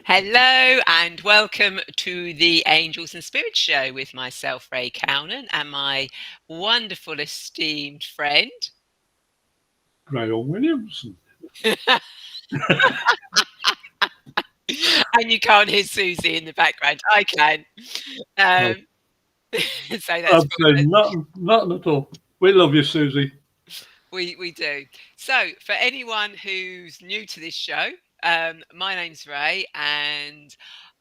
Hello and welcome to the Angels and Spirits Show with myself, Ray Cownan, and my wonderful esteemed friend. Graham Williamson. And you can't hear Susie in the background. I can. No, Um, so that's I'd say nothing at all. We love you, Susie. we do. So for anyone who's new to this show, my name's Ray, and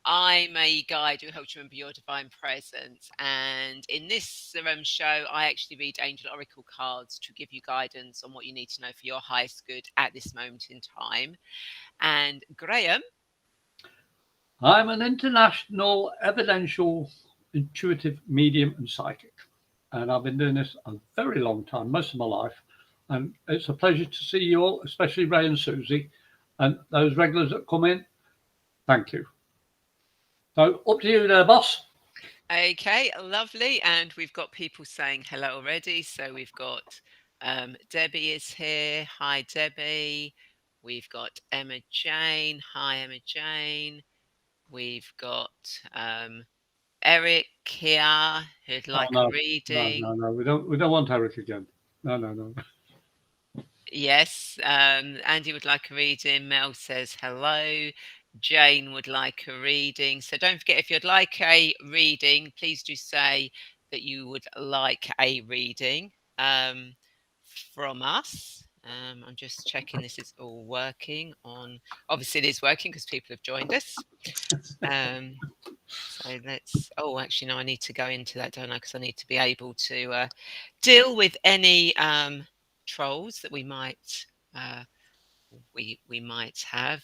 I'm a guide who helps you remember your divine presence. And in this show, I actually read angel oracle cards to give you guidance on what you need to know for your highest good at this moment in time. And Graham, I'm an international evidential intuitive medium and psychic. And I've been doing this a very long time, most of my life. And it's a pleasure to see you all, especially Ray and Susie. And those regulars that come in, thank you. So up to you there, boss. okay, lovely. And we've got people saying hello already. So we've got Debbie is here. Hi, Debbie. We've got Emma Jane. Hi, Emma Jane. We've got Eric here who'd Oh like a no, no, no, reading. no. We don't want Eric again. No, no, no. Yes, Andy would like a reading. Mel says hello. Jane would like a reading. So don't forget, if you'd like a reading, please do say that you would like a reading um, from us. I'm just checking this is all working on. Obviously, it is working because people have joined us. Um, So let's. Oh, actually, no. I need to go into that, don't I? Because I need to be able to deal with any trolls that uh, we might have.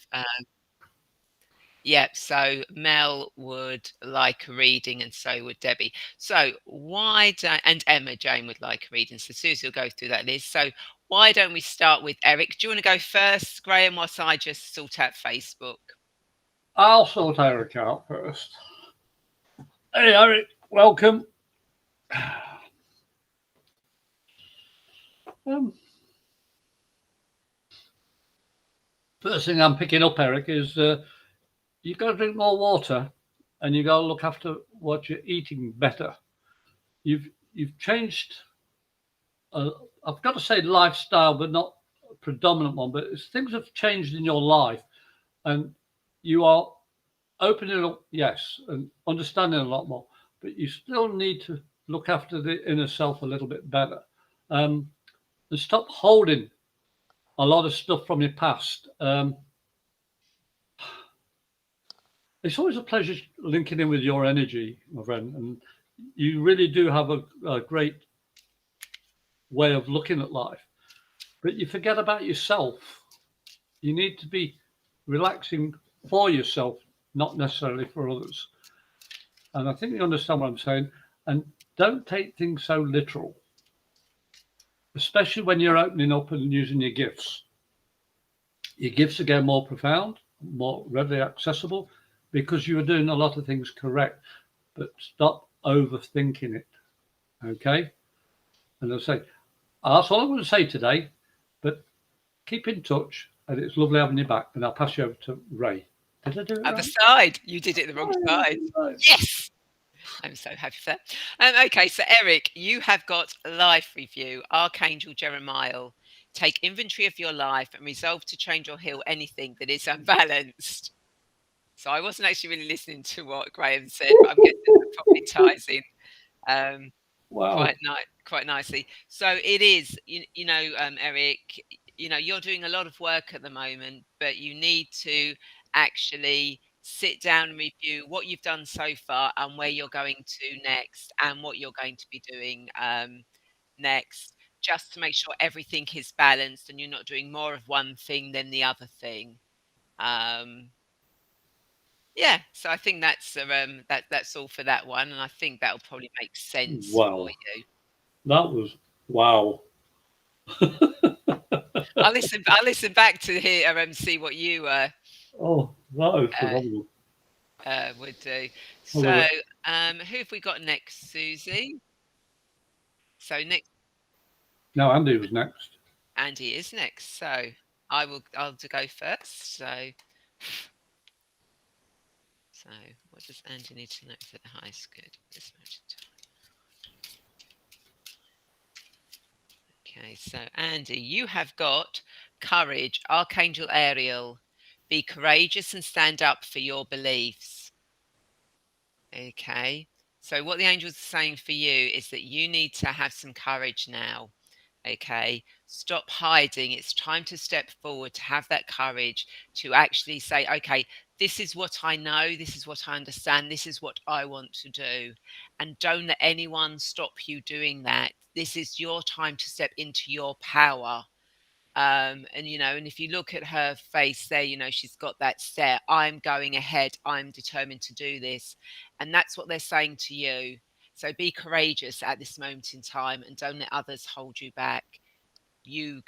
Yep. So Mel would like a reading, and so would Debbie. So why don't and Emma Jane would like a reading. So Susie will go through that list. So why don't we start with Eric? Do you want to go first, Graham, whilst I just sort out Facebook? I'll sort Eric out first. Hey, Eric, welcome. Um, First thing I'm picking up, Eric, is you've got to drink more water and you've got to look after what you're eating better. You've changed, uh, I've got to say lifestyle, but not a predominant one, but things have changed in your life and you are opening up, yes, and understanding a lot more, but you still need to look after the inner self a little bit better. Um, and stop holding a lot of stuff from your past. It's always a pleasure linking in with your energy, my friend, and you really do have a great way of looking at life. But you forget about yourself. You need to be relaxing for yourself, not necessarily for others. And I think you understand what I'm saying. And don't take things so literal, especially when you're opening up and using your gifts. Your gifts are getting more profound, more readily accessible, because you are doing a lot of things correct. But stop overthinking it. Okay? And I say, that's all I'm going to say today. But keep in touch, and it's lovely having you back. And I'll pass you over to Ray. Did I do it Other right? side. You did it the wrong side. Right. Yes. I'm so happy for that. Okay, so Eric, you have got life review, Archangel Jeremiah. Take inventory of your life and resolve to change or heal anything that is unbalanced. So I wasn't actually really listening to what Graham said, but I'm guessing that probably ties in um, Wow. quite nicely. So it is, Eric, you're doing a lot of work at the moment, but you need to actually sit down and review what you've done so far and where you're going to next and what you're going to be doing next, just to make sure everything is balanced and you're not doing more of one thing than the other thing. Um, yeah, so I think that's all for that one, and I think that'll probably make sense for Wow. you. That was wow. I'll listen back to hear see what you Oh, that is uh, phenomenal. would do. I love So, it. who have we got next, Susie? So next, Now Andy was next. Andy is next. So I'll to go first. So So, what does Andy need to know for the highest good? Okay, so Andy, you have got courage, Archangel Ariel. Be courageous and stand up for your beliefs. Okay, so what the angels are saying for you is that you need to have some courage now. Okay, stop hiding. It's time to step forward, to have that courage to actually say, okay, this is what I know, this is what I understand, this is what I want to do. And don't let anyone stop you doing that. This is your time to step into your power. And and if you look at her face there, she's got that stare. I'm going ahead, I'm determined to do this. And that's what they're saying to you. So be courageous at this moment in time and don't let others hold you back. You've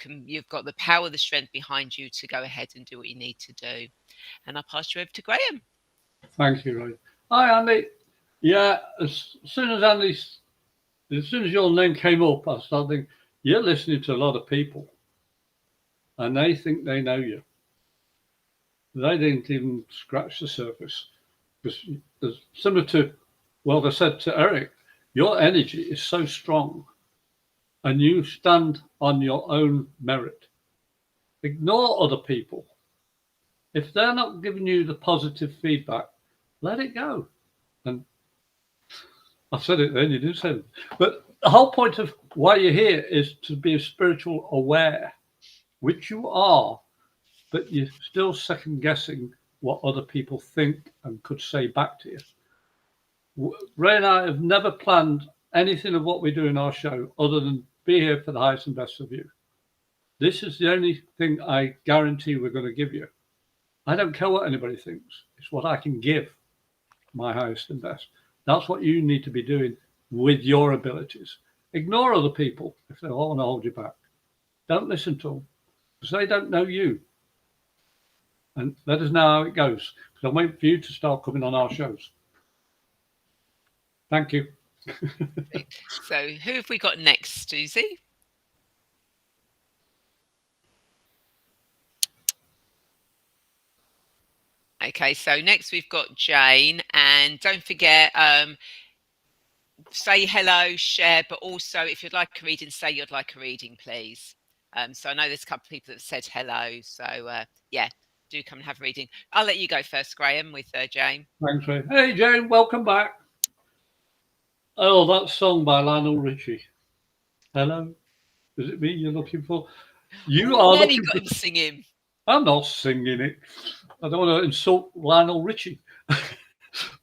got the power, the strength behind you to go ahead and do what you need to do. And I'll pass you over to Graham. Thank you, Roy. Hi, Andy. Yeah, as soon as your name came up, I started thinking, you're listening to a lot of people and they think they know you. They didn't even scratch the surface. Because similar to, well, I said to Eric, your energy is so strong and you stand on your own merit. Ignore other people. If they're not giving you the positive feedback, let it go. And I said it then, you didn't say it. But the whole point of why you're here is to be spiritual aware, which you are, but you're still second guessing what other people think and could say back to you. Ray and I have never planned anything of what we do in our show other than be here for the highest and best of you. This is the only thing I guarantee we're going to give you. I don't care what anybody thinks. It's what I can give, my highest and best. That's what you need to be doing with your abilities. Ignore other people if they all want to hold you back. Don't listen to them because they don't know you. And let us know how it goes. Because I'm waiting for you to start coming on our shows. Thank you. So who have we got next, Susie? Okay, so next we've got Jane, and don't forget, say hello, share, but also if you'd like a reading, say you'd like a reading, please. So I know there's a couple of people that said hello, so yeah, do come and have a reading. I'll let you go first, Graham, with Jane. Thanks, Ray. Hey, Jane, welcome back. Oh, that song by Lionel Richie. Hello, is it me you're looking for? You are looking got him singing. I'm not singing it. I don't want to insult Lionel Richie.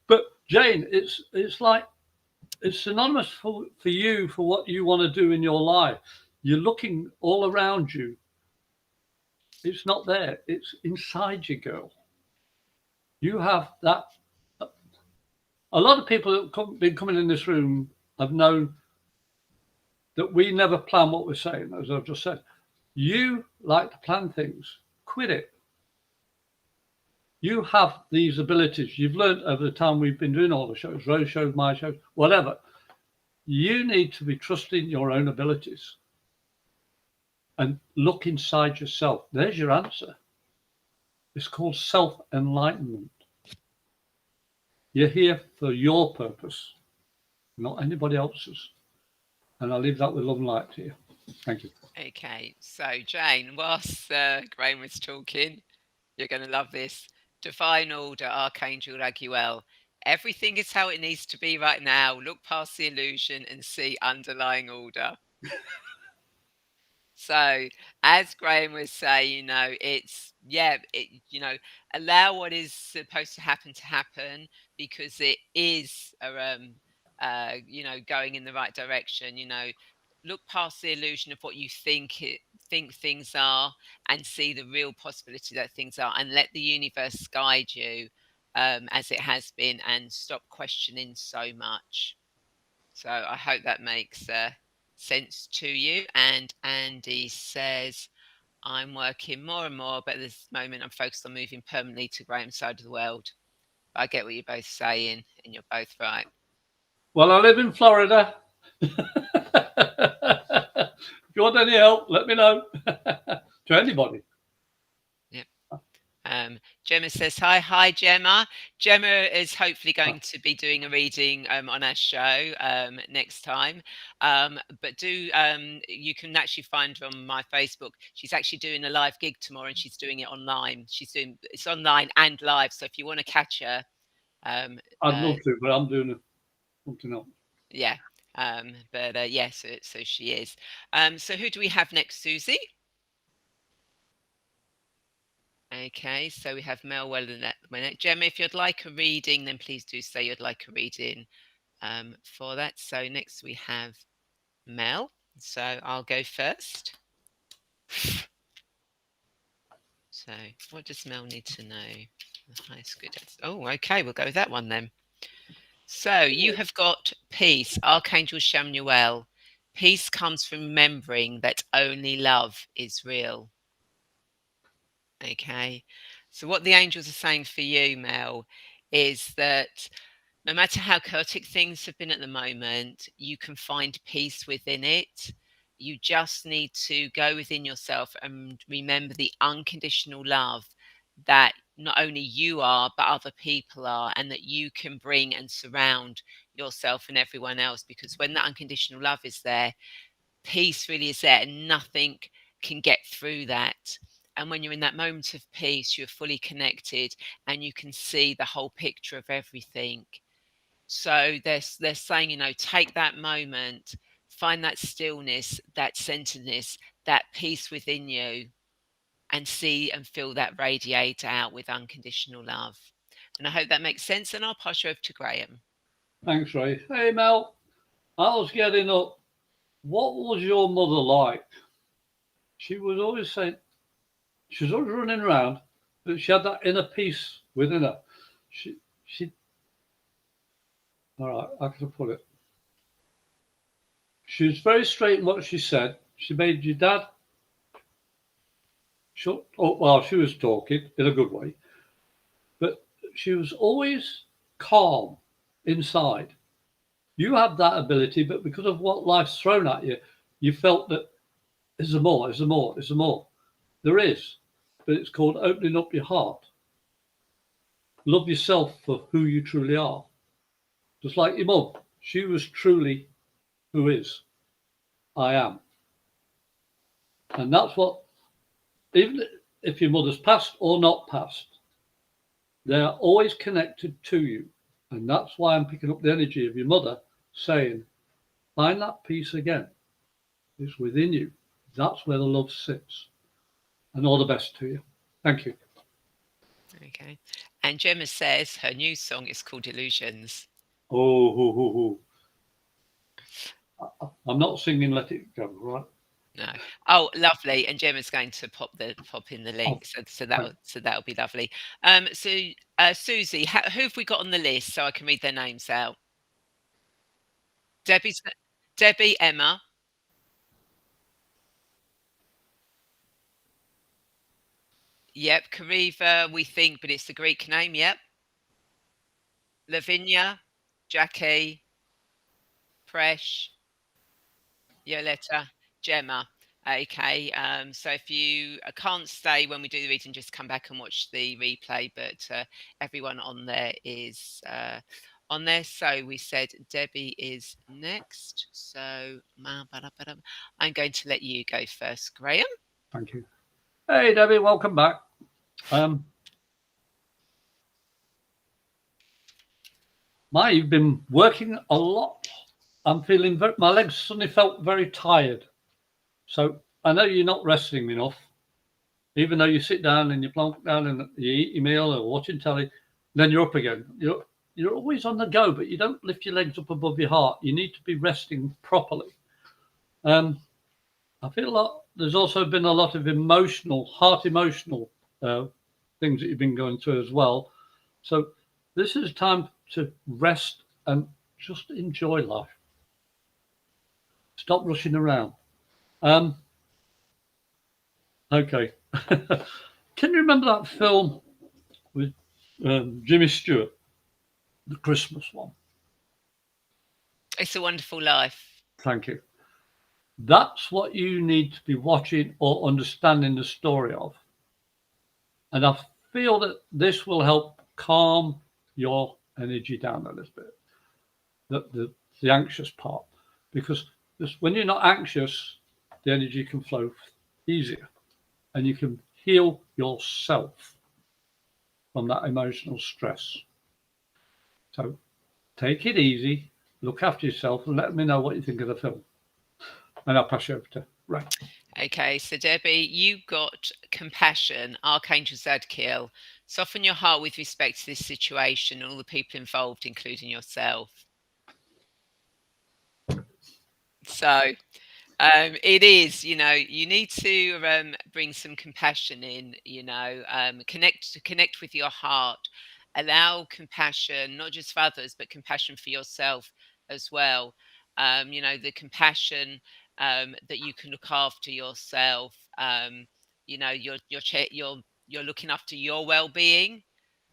But Jane, it's like it's synonymous for you for what you want to do in your life. You're looking all around you. It's not there. It's inside you, girl. You have that. A lot of people that have been coming in this room have known that we never plan what we're saying, as I've just said. You like to plan things. Quit it. You have these abilities. You've learned over the time we've been doing all the shows, Rose shows, my shows, whatever. You need to be trusting your own abilities and look inside yourself. There's your answer. It's called self-enlightenment. You're here for your purpose, not anybody else's. And I'll leave that with love and light to you. Thank you. Okay, so Jane, whilst Graham was talking, you're going to love this. Divine order, Archangel Raguel. Everything is how it needs to be right now. Look past the illusion and see underlying order. So, as Graham was saying, allow what is supposed to happen because it is, going in the right direction. Look past the illusion of what you think things are and see the real possibility that things are, and let the universe guide you as it has been, and stop questioning so much. So I hope that makes sense to you. And Andy says, I'm working more and more, but at this moment I'm focused on moving permanently to Graham's side of the world. But I get what you're both saying, and you're both right. Well, I live in Florida. If you want any help, let me know. To anybody. Yeah. Gemma says hi Gemma. Gemma is hopefully going to be doing a reading on our show next time. But you can actually find her on my Facebook. She's actually doing a live gig tomorrow, and she's doing it online. It's online and live. So if you want to catch her, I'd love to, but I'm doing something else. yeah. But yeah, so she is. So who do we have next, Susie? Okay, so we have Mel Wellnut. Gemma, if you'd like a reading, then please do say you'd like a reading for that. So next we have Mel. So I'll go first. So what does Mel need to know? The highest good. Oh, okay, we'll go with that one then. So you have got peace, Archangel Chamuel. Peace comes from remembering that only love is real. Okay. So what the angels are saying for you, Mel, is that no matter how chaotic things have been at the moment, you can find peace within it. You just need to go within yourself and remember the unconditional love that not only you are, but other people are, and that you can bring and surround yourself and everyone else. Because when that unconditional love is there, peace really is there, and nothing can get through that. And when you're in that moment of peace, you're fully connected and you can see the whole picture of everything. So they're saying, take that moment, find that stillness, that centeredness, that peace within you, and see and feel that radiate out with unconditional love. And I hope that makes sense. And I'll pass you over to Graham. Thanks, Ray. Hey, Mel. I was getting up. What was your mother like? She was always saying, she was always running around, but she had that inner peace within her. She, all right, how can I put it? She was very straight in what she said. She made your dad shut up while she was talking in a good way, but she was always calm inside. You have that ability, but because of what life's thrown at you, you felt that is there more, is there more, is there more? There is, but it's called opening up your heart. Love yourself for who you truly are. Just like your mum, she was truly who is. I am. And that's what, even if your mother's passed or not passed, they are always connected to you. And that's why I'm picking up the energy of your mother saying, find that peace again. It's within you. That's where the love sits. And all the best to you. Thank you. Okay. And Gemma says her new song is called Illusions. Oh, I'm not singing Let It Go, right? No. Oh, lovely. And Gemma's going to pop in the link, so that'll be lovely. Susie, who have we got on the list so I can read their names out? Debbie, Emma. Yep, Kariva, we think, but it's the Greek name. Yep. Lavinia, Jackie, Presh, Yoletta, Gemma. Okay, so if you can't stay when we do the reading, just come back and watch the replay. But everyone on there is on there. So we said Debbie is next. So I'm going to let you go first, Graham. Thank you. Hey, Debbie, welcome back. You've been working a lot. I'm feeling my legs suddenly felt very tired. So I know you're not resting enough. Even though you sit down and you plonk down and you eat your meal or watching telly, then you're up again. You're always on the go, but you don't lift your legs up above your heart. You need to be resting properly. I feel there's also been a lot of heart emotional things that you've been going through as well. So this is time to rest and just enjoy life. Stop rushing around. Okay. Can you remember that film with Jimmy Stewart, the Christmas one? It's a Wonderful Life. Thank you. That's what you need to be watching or understanding the story of. And I feel that this will help calm your energy down a little bit, the anxious part, because when you're not anxious, the energy can flow easier and you can heal yourself from that emotional stress. So take it easy, look after yourself, and let me know what you think of the film. And I'll pass you over to Ray. Okay, so Debbie, you got compassion, Archangel Zadkiel. Soften your heart with respect to this situation, all the people involved, including yourself. So it is, you need to bring some compassion in, connect with your heart, allow compassion, not just for others, but compassion for yourself as well. The compassion that you can look after yourself. You're looking after your well-being.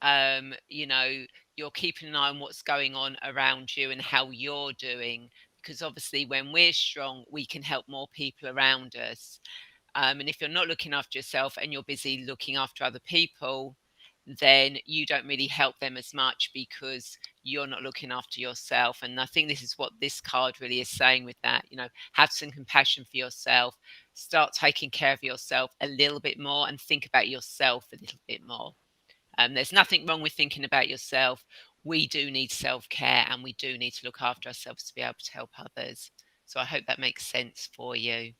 Um, you know, you're keeping an eye on what's going on around you and how you're doing, because obviously when we're strong we can help more people around us, and if you're not looking after yourself and you're busy looking after other people, then you don't really help them as much because you're not looking after yourself. And I think this is what this card really is saying with that. Have some compassion for yourself, start taking care of yourself a little bit more, and think about yourself a little bit more. There's nothing wrong with thinking about yourself. We do need self-care and we do need to look after ourselves to be able to help others. So I hope that makes sense for you.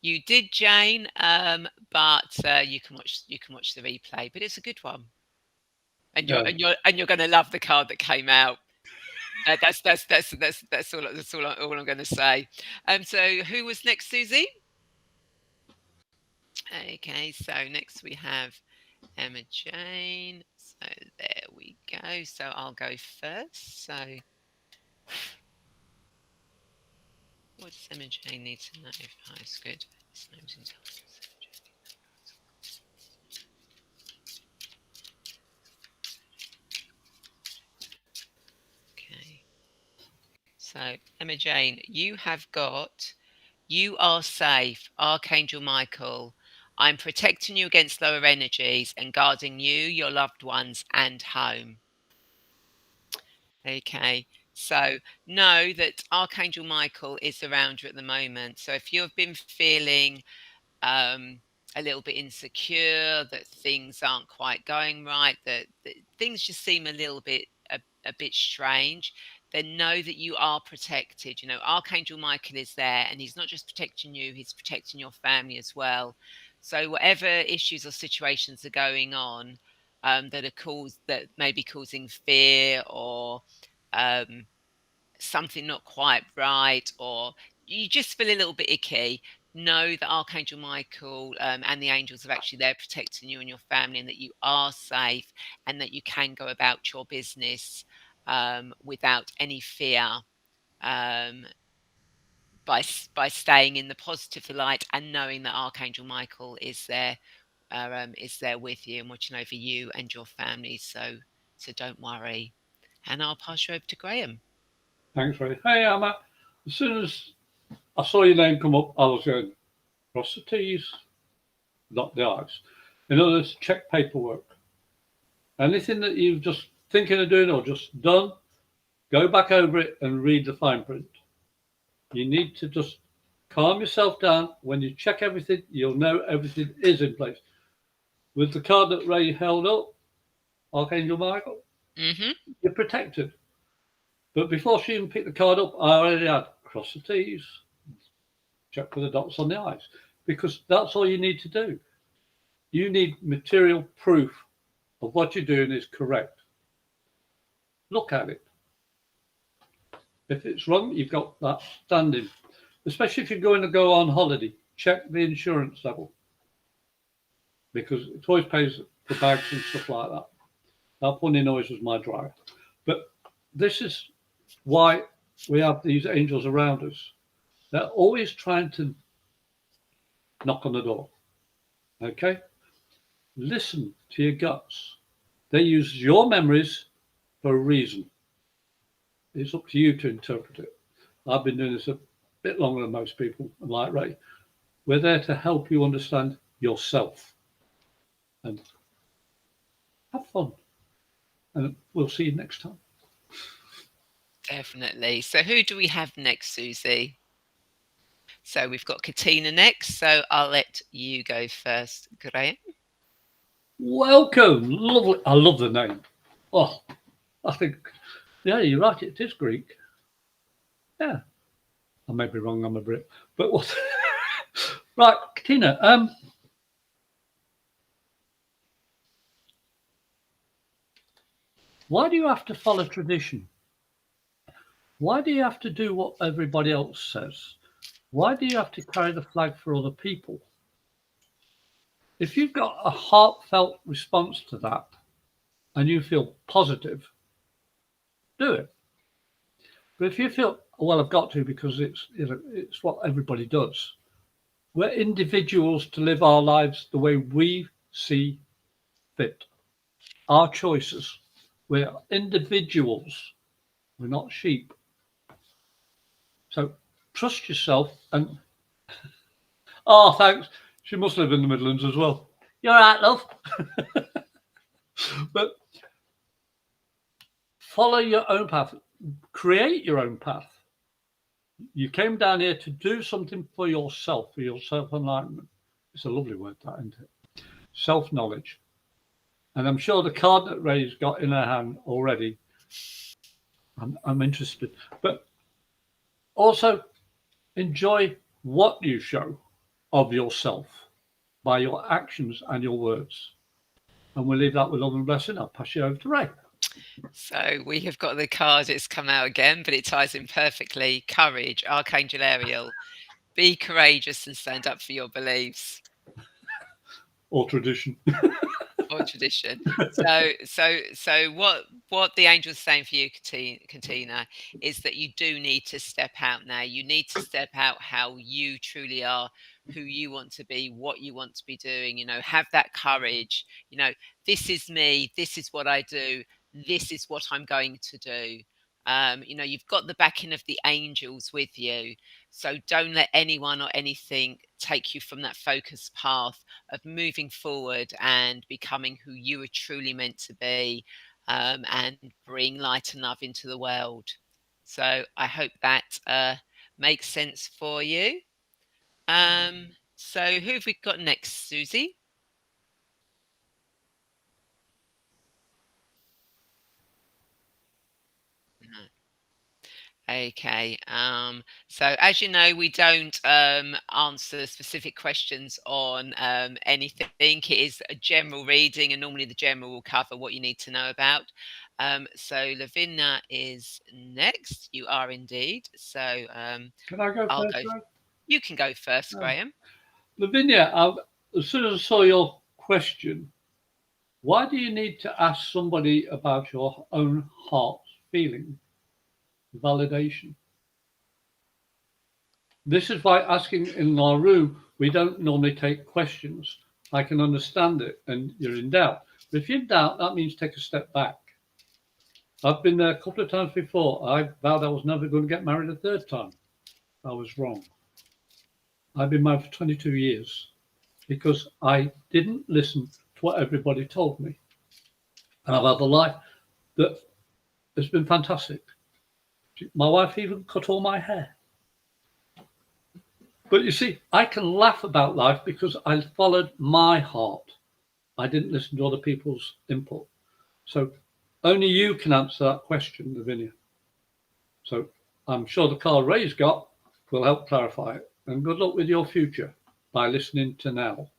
You did, Jane, but you can watch the replay. But it's a good one, and you're going to love the card that came out. That's all I'm going to say. So who was next, Susie? Okay, so next we have Emma Jane. So there we go. So I'll go first. So what does Emma Jane need to know? It's good. Okay. So Emma Jane, you are safe, Archangel Michael. I'm protecting you against lower energies and guarding you, your loved ones, and home. Okay, so know that Archangel Michael is around you at the moment. So if you've been feeling a little bit insecure, that things aren't quite going right, that things just seem a little bit a bit strange, then know that you are protected. Archangel Michael is there, and he's not just protecting you, he's protecting your family as well. So whatever issues or situations are going on, that may be causing fear, or something not quite right, or you just feel a little bit icky, know that Archangel Michael and the angels are actually there protecting you and your family, and that you are safe, and that you can go about your business without any fear, by staying in the positive light and knowing that Archangel Michael is there with you and watching over you and your family. So don't worry. And I'll pass you over to Graham. Thanks, Ray. Hey, Emma. As soon as I saw your name come up, I was going, cross the T's, dot the I's. In other words, check paperwork. Anything that you've just thinking of doing or just done, go back over it and read the fine print. You need to just calm yourself down. When you check everything, you'll know everything is in place. With the card that Ray held up, Archangel Michael, you're protected. But before she even picked the card up, I already had cross the T's, check for the dots on the I's, because that's all you need to do. You need material proof of what you're doing is correct. Look at it. If it's wrong, you've got that standing. Especially if you're going to go on holiday, check the insurance level, because it always pays for bags and stuff like that. That funny noise was my dryer. But this is why we have these angels around us. They're always trying to knock on the door. Okay? Listen to your guts. They use your memories for a reason. It's up to you to interpret it. I've been doing this a bit longer than most people, like Ray. We're there to help you understand yourself. and have fun. And we'll see you next time. Definitely. So who do we have next, Susie? So we've got Katina next. So I'll let you go first, Graham. Welcome. Lovely. I love the name. Oh, I think, yeah, you're right. It is Greek. Yeah. I may be wrong. I'm a Brit. But what? Right, Katina. Why do you have to follow tradition? Why do you have to do what everybody else says? Why do you have to carry the flag for other people? If you've got a heartfelt response to that and you feel positive, do it. But if you feel, well, I've got to because it's what everybody does. We're individuals to live our lives the way we see fit. Our choices. We're individuals. We're not sheep. So trust yourself and oh, thanks. She must live in the Midlands as well. You're right, love. But follow your own path. Create your own path. You came down here to do something for your self-enlightenment. It's a lovely word, that, isn't it? Self-knowledge. And I'm sure the card that Ray's got in her hand already, I'm interested. But also enjoy what you show of yourself by your actions and your words. And we'll leave that with love and blessing. I'll pass you over to Ray. So we have got the card, it's come out again, but it ties in perfectly. Courage, Archangel Ariel. Be courageous and stand up for your beliefs. Or tradition. Or tradition. So what the angel's saying for you, Katina, is that you do need to step out now. You need to step out how you truly are, who you want to be, what you want to be doing. Have that courage. This is me. This is what I do. This is what I'm going to do. You've got the backing of the angels with you. So don't let anyone or anything take you from that focused path of moving forward and becoming who you are truly meant to be, and bring light and love into the world. So I hope that makes sense for you. So who have we got next, Susie? Okay. So as you know, we don't answer specific questions on anything. It is a general reading, and normally the general will cover what you need to know about. So Lavinia is next. You are indeed. So Can I go I'll first, go. Ray? You can go first, Oh. Graham. Lavinia, as soon as I saw your question, why do you need to ask somebody about your own heart's feeling? Validation. This is why asking in our room, we don't normally take questions. I can understand it and you're in doubt. But if you're in doubt, that means take a step back. I've been there a couple of times before. I vowed I was never going to get married a third time. I was wrong. I've been married for 22 years because I didn't listen to what everybody told me. And I've had a life that has been fantastic. My wife even cut all my hair. But you see, I can laugh about life because I followed my heart. I didn't listen to other people's input. So only you can answer that question, Lavinia. So I'm sure the card Ray's got will help clarify it. And good luck with your future by listening to now.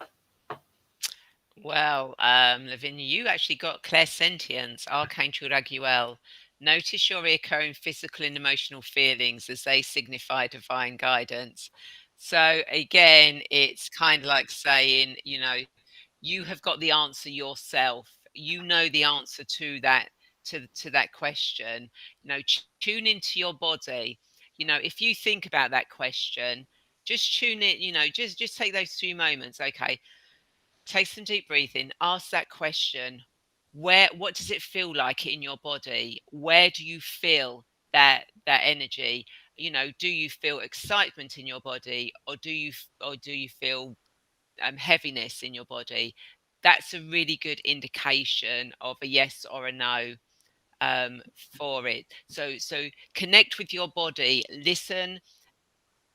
Well, Lavinia, you actually got clairsentience, Archangel Raguel. Notice your recurring physical and emotional feelings as they signify divine guidance. So again, it's kind of like saying, you have got the answer yourself. You know the answer to that question. Tune into your body. If you think about that question, just tune it. Just take those 2 moments. Okay, take some deep breathing, ask that question. What does it feel like in your body? Where do you feel that energy? Do you feel excitement in your body, or do you feel heaviness in your body? that's a really good indication of a yes or a no for it. So connect with your body, listen,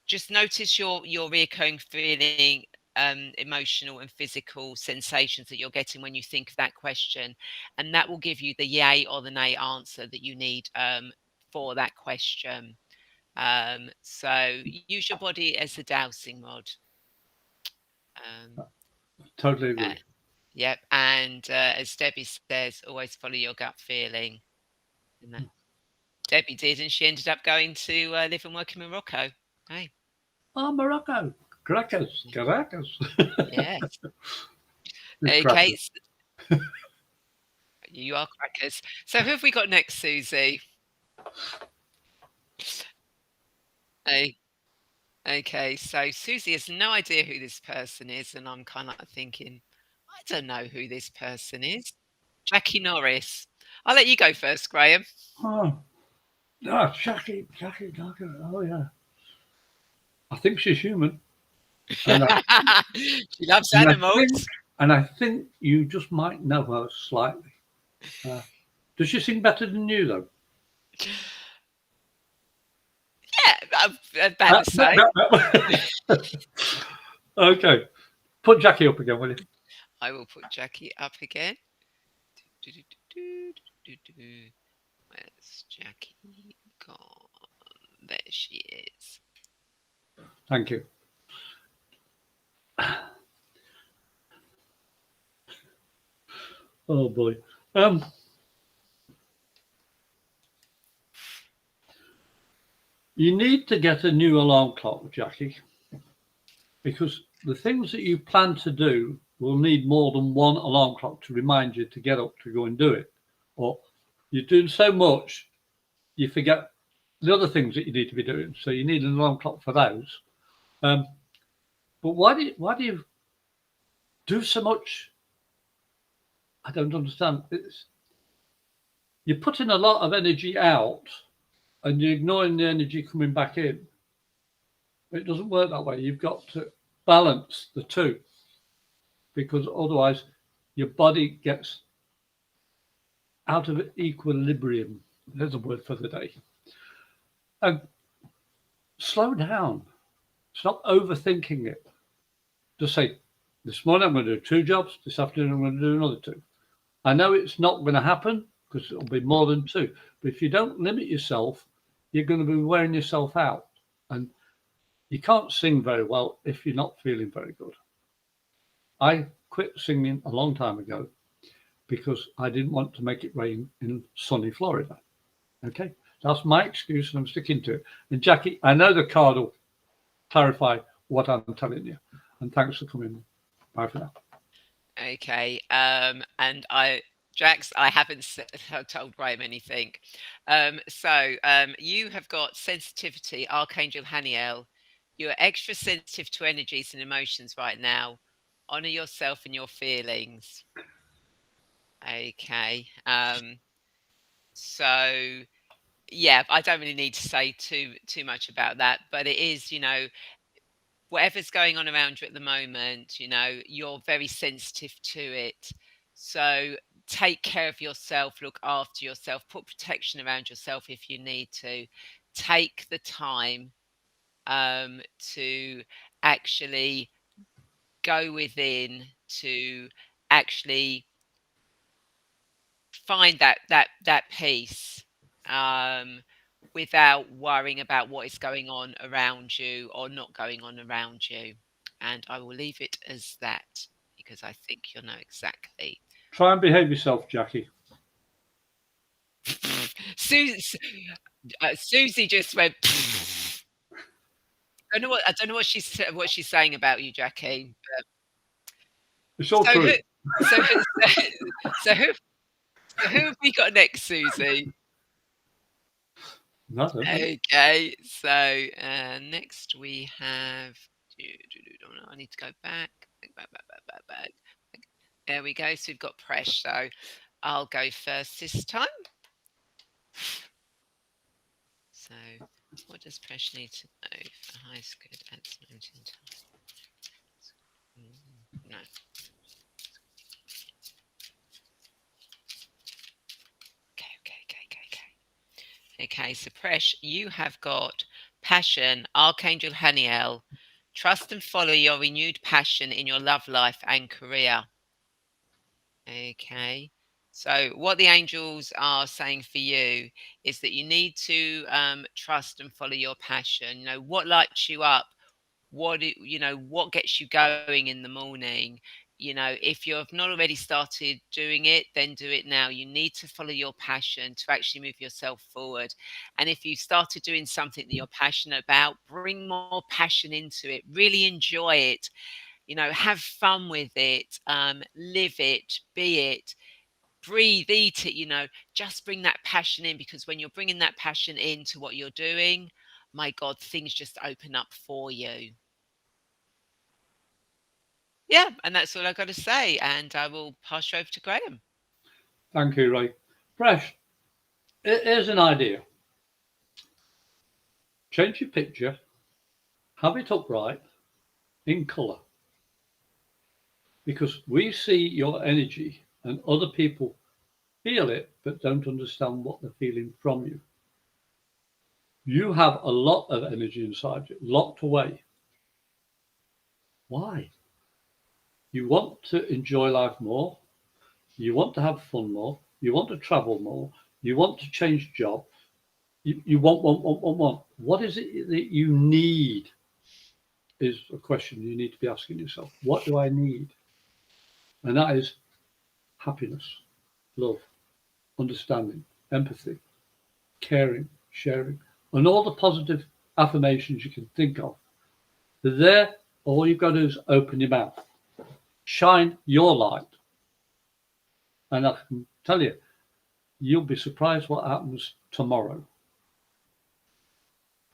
just notice your reoccurring feeling, emotional and physical sensations that you're getting when you think of that question, and that will give you the yay or the nay answer that you need for that question. So use your body as a dowsing rod. Um, Totally agree. yep, and as Debbie says, always follow your gut feeling. And that Debbie did, and she ended up going to live and work in Morocco. Hey, Oh, Morocco. Caracas. Caracas. yes. It's Okay, crackers. you are crackers. So who have we got next, Susie? Hey, okay, so Susie has no idea who this person is, and I'm kind of thinking, I don't know who this person is. Jackie Norris. I'll let you go first, Graham. Oh, Jackie. Oh, yeah. I think she's human. And I, She loves and I animals. think, and I think you just might know her slightly. Uh, does she sing better than you, though? Yeah, I'm about the same. Okay. Put Jackie up again, will you? I will put Jackie up again. Where's Jackie gone? There she is. Thank you. Oh, boy. You need to get a new alarm clock, Jackie, because the things that you plan to do will need more than one alarm clock to remind you to get up to go and do it. Or you're doing so much, you forget the other things that you need to be doing. So you need an alarm clock for those. Um, but why do you do so much? I don't understand. You're putting a lot of energy out and you're ignoring the energy coming back in. It doesn't work that way. You've got to balance the two because otherwise your body gets out of equilibrium. There's a word for the day. And slow down. Stop overthinking it. Just say, this morning I'm going to do 2 jobs. This afternoon I'm going to do another 2. I know it's not going to happen because it'll be more than 2. But if you don't limit yourself, you're going to be wearing yourself out. And you can't sing very well if you're not feeling very good. I quit singing a long time ago because I didn't want to make it rain in sunny Florida. Okay, that's my excuse and I'm sticking to it. And Jackie, I know the card will clarify what I'm telling you. And thanks for coming. Bye for now. Okay, and Jax, I haven't told Graham anything. You have got sensitivity, Archangel Haniel. You're extra sensitive to energies and emotions right now. Honor yourself and your feelings. Okay. So yeah, I don't really need to say too much about that, but it is, whatever's going on around you at the moment, you're very sensitive to it. So take care of yourself, look after yourself, put protection around yourself if you need to. Take the time to actually go within, to actually find that peace, um, without worrying about what is going on around you or not going on around you. And I will leave it as that because I think you'll know exactly. Try and behave yourself, Jackie. Susie just went. I don't know what she's saying about you, Jackie. It's all So who true. so who so who so who have we got next, Susie? Nothing. Okay, so next we have. Oh no, I need to go back. Back. There we go. So we've got Presh. So I'll go first this time. So what does Presh need to know for high school at 19 times? No. Okay, so Presh, you have got passion, Archangel Haniel. Trust and follow your renewed passion in your love life and career. Okay. So, what the angels are saying for you is that you need to trust and follow your passion. You know, what lights you up, what gets you going in the morning. If you have not already started doing it, then do it now. You need to follow your passion to actually move yourself forward. And if you started doing something that you're passionate about, bring more passion into it. Really enjoy it. Have fun with it. Live it, be it, breathe, eat it. Just bring that passion in, because when you're bringing that passion into what you're doing, my God, things just open up for you. Yeah, and that's all I've got to say. And I will pass you over to Graham. Thank you, Ray. Fresh, here's an idea. Change your picture, have it upright in colour, because we see your energy and other people feel it but don't understand what they're feeling from you. You have a lot of energy inside you, locked away. Why? You want to enjoy life more, you want to have fun more, you want to travel more, you want to change job, you want. What is it that you need? Is a question you need to be asking yourself. What do I need? And that is happiness, love, understanding, empathy, caring, sharing, and all the positive affirmations you can think of. They're there. All you've got to do is open your mouth, shine your light, and I can tell you, you'll be surprised what happens tomorrow.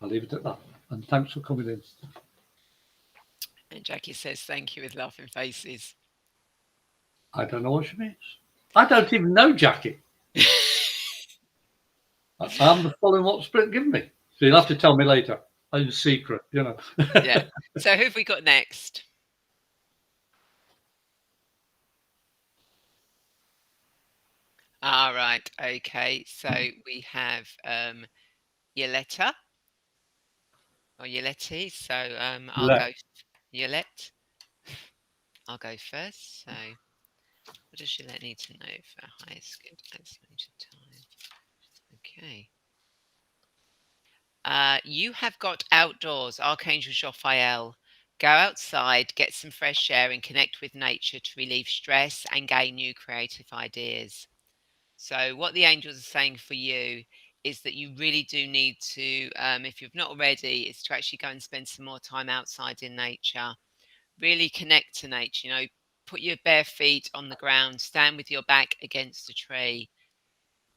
I'll leave it at that. And thanks for coming in. And Jackie says, thank you with laughing faces. I don't know what she means. I don't even know Jackie. I'm just following what Spirit given me. So you'll have to tell me later. In secret, Yeah. So who have we got next? All right. Okay. So we have Yoletta or Yoletti. So I'll go. Yolette. I'll go first. So what does Yolette need to know for highest good estimated time? Okay. You have got outdoors, Archangel Jophiel. Go outside, get some fresh air, and connect with nature to relieve stress and gain new creative ideas. So, what the angels are saying for you is that you really do need to, if you've not already, is to actually go and spend some more time outside in nature. Really connect to nature. Put your bare feet on the ground, stand with your back against a tree,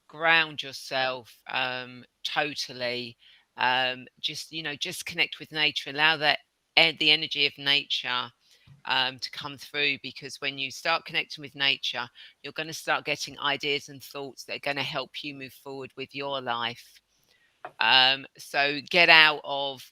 ground yourself totally. Just connect with nature, allow the energy of nature to come through, because when you start connecting with nature, you're going to start getting ideas and thoughts that are going to help you move forward with your life. So get out of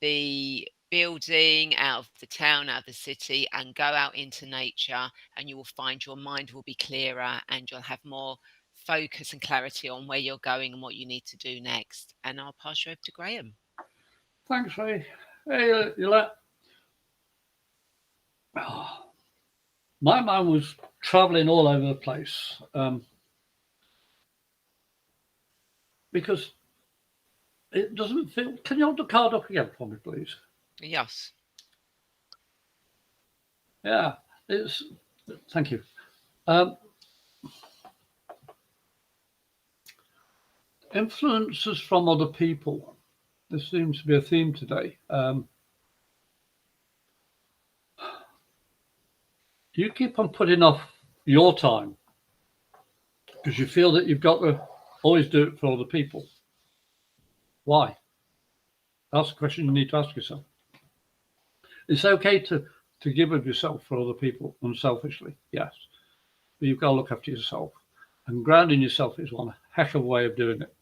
the building, out of the town, out of the city, and go out into nature, and you will find your mind will be clearer and you'll have more focus and clarity on where you're going and what you need to do next. And I'll pass you over to Graham. Thanks, Ray. Hey, Yolette. My mind was traveling all over the place because it doesn't feel. Can you hold the card up again for me, please? Yes. Yeah, it's. Thank you. Influences from other people. This seems to be a theme today. You keep on putting off your time because you feel that you've got to always do it for other people. Why? That's a question you need to ask yourself. It's okay to give of yourself for other people unselfishly, yes. But you've got to look after yourself. And grounding yourself is one heck of a way of doing it.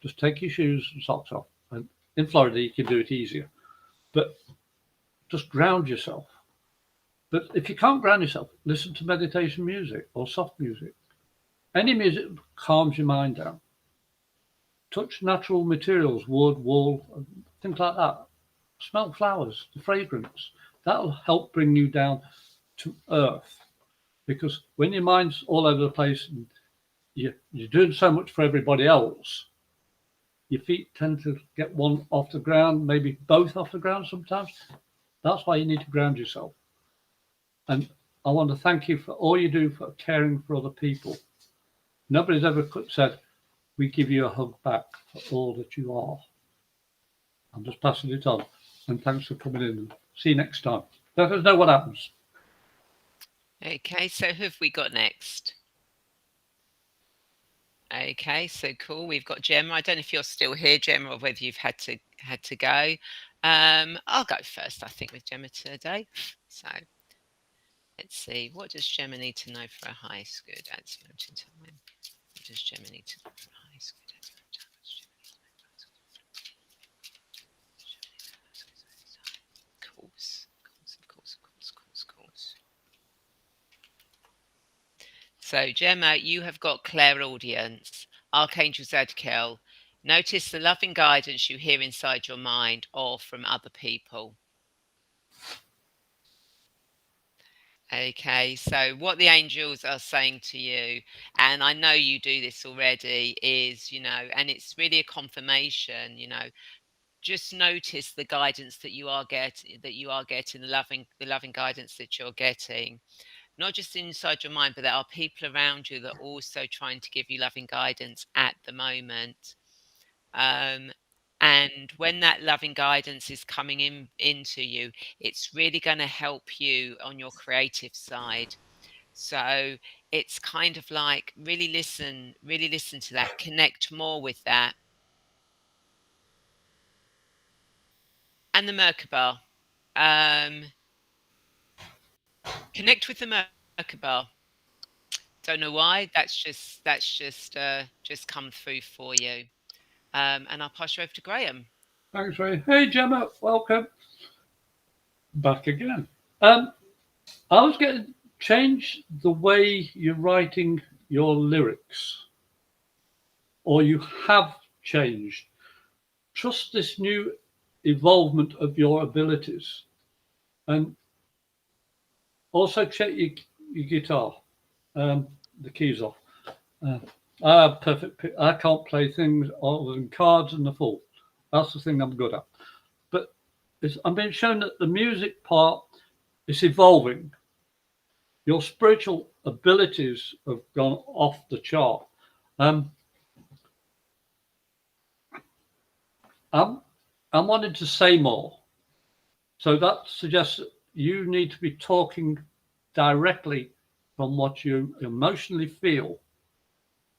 Just take your shoes and socks off. And in Florida, you can do it easier. But just ground yourself. But if you can't ground yourself, listen to meditation music or soft music. Any music calms your mind down. touch natural materials, wood, wool, things like that. Smell flowers, the fragrance. That'll help bring you down to earth. Because when your mind's all over the place and you're doing so much for everybody else, your feet tend to get one off the ground, maybe both off the ground sometimes. That's why you need to ground yourself. And I want to thank you for all you do for caring for other people. Nobody's ever said, we give you a hug back for all that you are. I'm just passing it on. And thanks for coming in. And see you next time. Let us know what happens. Okay, so who have we got next? Okay, so cool. We've got Gemma. I don't know if you're still here, Gemma, or whether you've had to go. I'll go first, I think, with Gemma today. So let's see. What does Gemma need to know for a high school dance mountain time? What does Gemma need to know for a high school dance mountain time? Course. So, Gemma, you have got clairaudience, Archangel Zadkiel. Notice the loving guidance you hear inside your mind or from other people. Okay, so what the angels are saying to you, and I know you do this already, is, and it's really a confirmation, just notice the guidance that you are getting, the loving guidance that you're getting. Not just inside your mind, but there are people around you that are also trying to give you loving guidance at the moment. And when that loving guidance is coming into you, it's really going to help you on your creative side. So it's kind of like really listen to that, connect more with that. And the Merkaba. Connect with the Merkaba. Don't know why. That's just come through for you. And I'll pass you over to Graham. Thanks, Ray. Hey, Gemma, welcome back again. I was going to change the way you're writing your lyrics, or you have changed. Trust this new evolvement of your abilities, and also check your guitar. The keys off. Perfect. I can't play things other than cards and the full. That's the thing I'm good at. But I'm being shown that the music part is evolving. Your spiritual abilities have gone off the chart. I'm wanting to say more. So that suggests that you need to be talking directly from what you emotionally feel.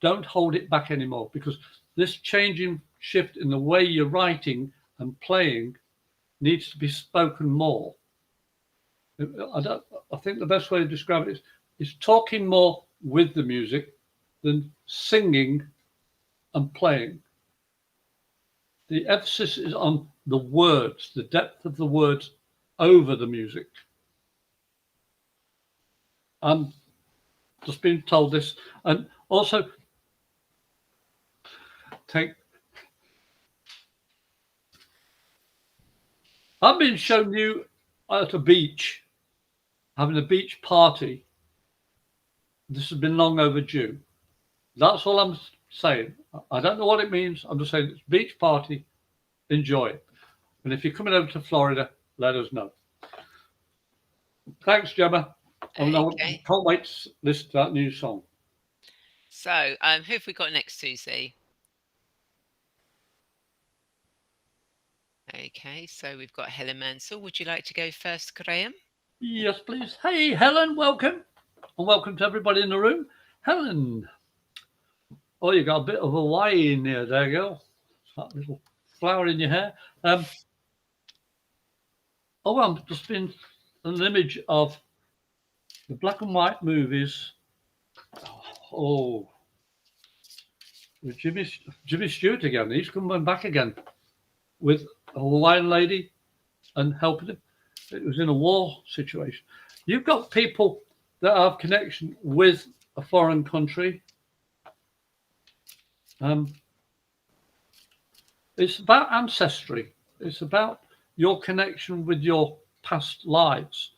Don't hold it back anymore, because this changing shift in the way you're writing and playing needs to be spoken more. I think the best way to describe it is talking more with the music than singing and playing. The emphasis is on the words, the depth of the words over the music. I'm just being told this, and also I've been shown you at a beach, having a beach party. This has been long overdue. That's all I'm saying. I don't know what it means. I'm just saying it's a beach party. Enjoy it. And if you're coming over to Florida, let us know. Thanks, Gemma. Okay. Can't wait to listen to that new song. So, who have we got next, Susie? Okay, so we've got Helen Mansell. Would you like to go first, Graham? Yes, please. Hey, Helen, welcome. And welcome to everybody in the room. Helen. Oh, you got a bit of Hawaii in there, girl. That little flower in your hair. I'm just been an image of the black and white movies. Oh, with Jimmy Stewart again. He's coming back again with a Hawaiian lady and helping him. It was in a war situation. You've got people that have connection with a foreign country. It's about ancestry. It's about your connection with your past lives.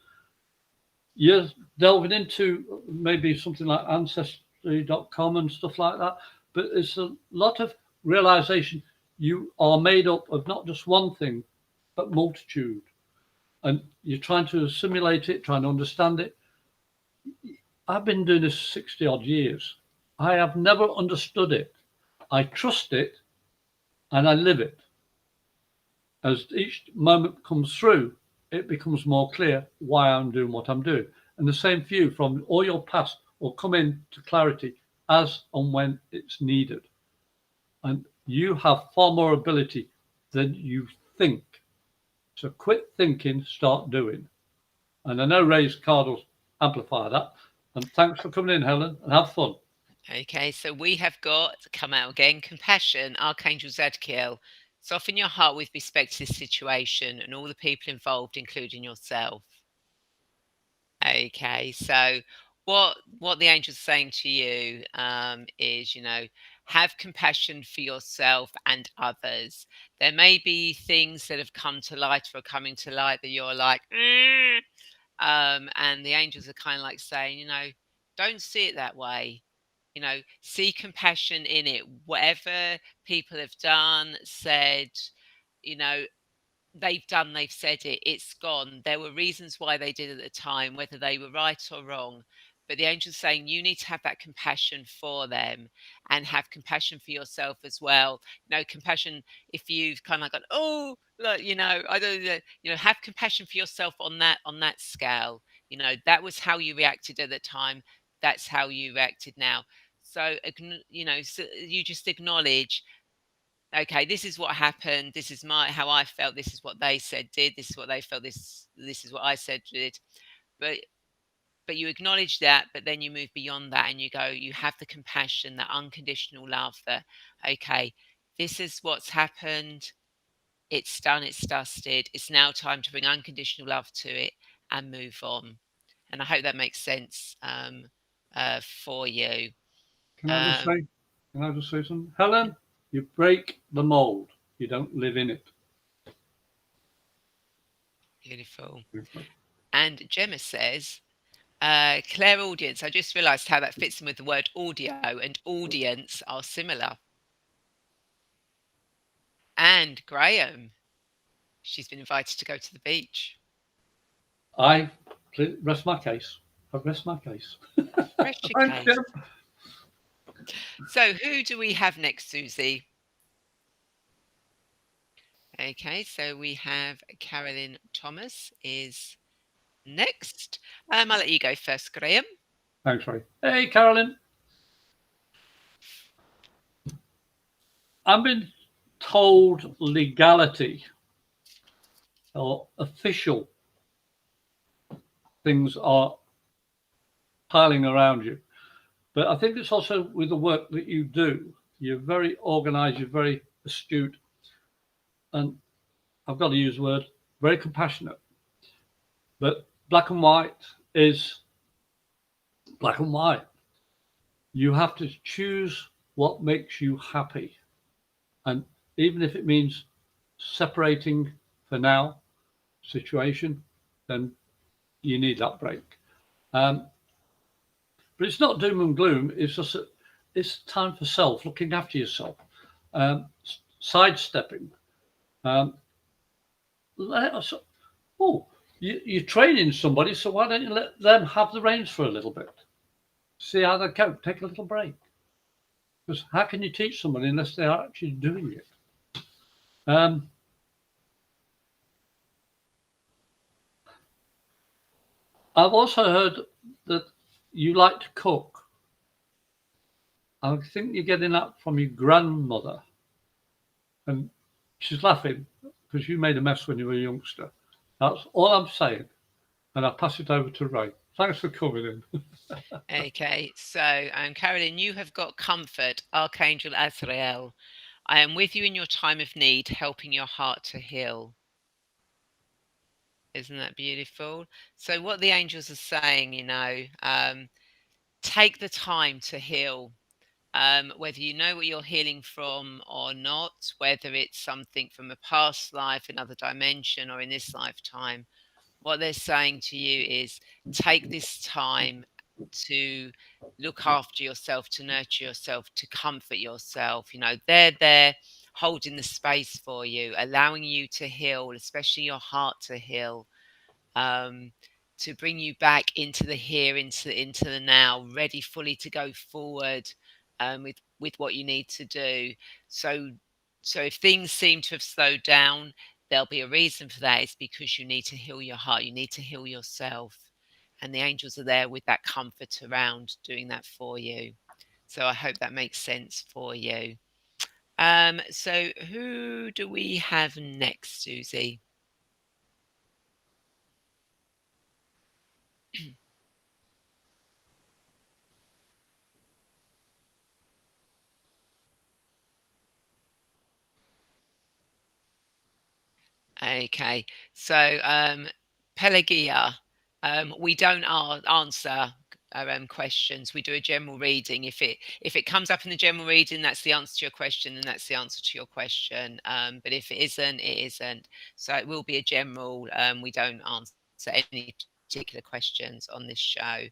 You're delving into maybe something like ancestry.com and stuff like that, but it's a lot of realization you are made up of not just one thing, but multitude. And you're trying to assimilate it, trying to understand it. I've been doing this 60 odd years. I have never understood it. I trust it and I live it. As each moment comes through, it becomes more clear why I'm doing what I'm doing. And the same for you, from all your past will come into clarity as and when it's needed. And you have far more ability than you think. So quit thinking, start doing. And I know Ray's card will amplify that. And thanks for coming in, Helen, and have fun. Okay, so we have got, come out again, compassion, Archangel Zadkiel. Soften your heart with respect to this situation and all the people involved, including yourself. Okay, so what the angel's saying to you is, have compassion for yourself and others. There may be things that have come to light or are coming to light that you're like, "Mm," and the angels are kind of like saying, don't see it that way. See compassion in it. Whatever people have done, said, you know, they've said it, it's gone. There were reasons why they did at the time, whether they were right or wrong. But the angel's saying you need to have that compassion for them and have compassion for yourself as well. Compassion if you've kind of gone, oh, look, I don't know, have compassion for yourself on that scale. That was how you reacted at the time. That's how you reacted now. So, so you just acknowledge, okay, this is what happened, this is my how I felt, this is what they said did, this is what they felt, this is what I said did. But you acknowledge that, but then you move beyond that and you go, you have the compassion, that unconditional love, that, okay, this is what's happened, it's done, it's dusted, it's now time to bring unconditional love to it and move on. And I hope that makes sense for you. Can I just um, say, can I just say something? Helen, you break the mold. You don't live in it. Beautiful. And Gemma says, clairaudience. I just realised how that fits in with the word audio, and audience are similar. And Graham, she's been invited to go to the beach. I rest my case. I rest my case. Rest your Thank case. you. So who do we have next, Susie? Okay, so we have Carolyn Thomas is next. I'll let you go first, Graham. Thanks, Ray. Hey, Carolyn. I've been told legality or official things are piling around you. But I think it's also with the work that you do. You're very organized, you're very astute, and I've got to use the word very compassionate. But black and white is black and white. You have to choose what makes you happy. And even if it means separating for now situation, then you need that break. But it's not doom and gloom. It's just it's time for self, looking after yourself, sidestepping. Let us. Oh, you're training somebody, so why don't you let them have the reins for a little bit? See how they go. Take a little break. Because how can you teach somebody unless they are actually doing it? I've also heard that you like to cook. I think you're getting that from your grandmother. And she's laughing because you made a mess when you were a youngster. That's all I'm saying. And I'll pass it over to Ray. Thanks for coming in. Okay, so Carolyn, you have got comfort, Archangel Azrael. I am with you in your time of need, helping your heart to heal. Isn't that beautiful? So what the angels are saying, take the time to heal. whether you know what you're healing from or not, whether it's something from a past life, another dimension, or in this lifetime, what they're saying to you is take this time to look after yourself, to nurture yourself, to comfort yourself. You know, they're there holding the space for you, allowing you to heal, especially your heart to heal, um, to bring you back into the here, into the now, ready fully to go forward, with what you need to do. So, so if things seem to have slowed down, there'll be a reason for that. It's because you need to heal your heart. You need to heal yourself, and the angels are there with that comfort around, doing that for you. So I hope that makes sense for you. So who do we have next, Susie? Okay, so Pelagia, we don't answer questions. We do a general reading. If it comes up in the general reading, that's the answer to your question, and that's the answer to your question. But if it isn't, it isn't. So it will be a general. We don't answer any particular questions on this show.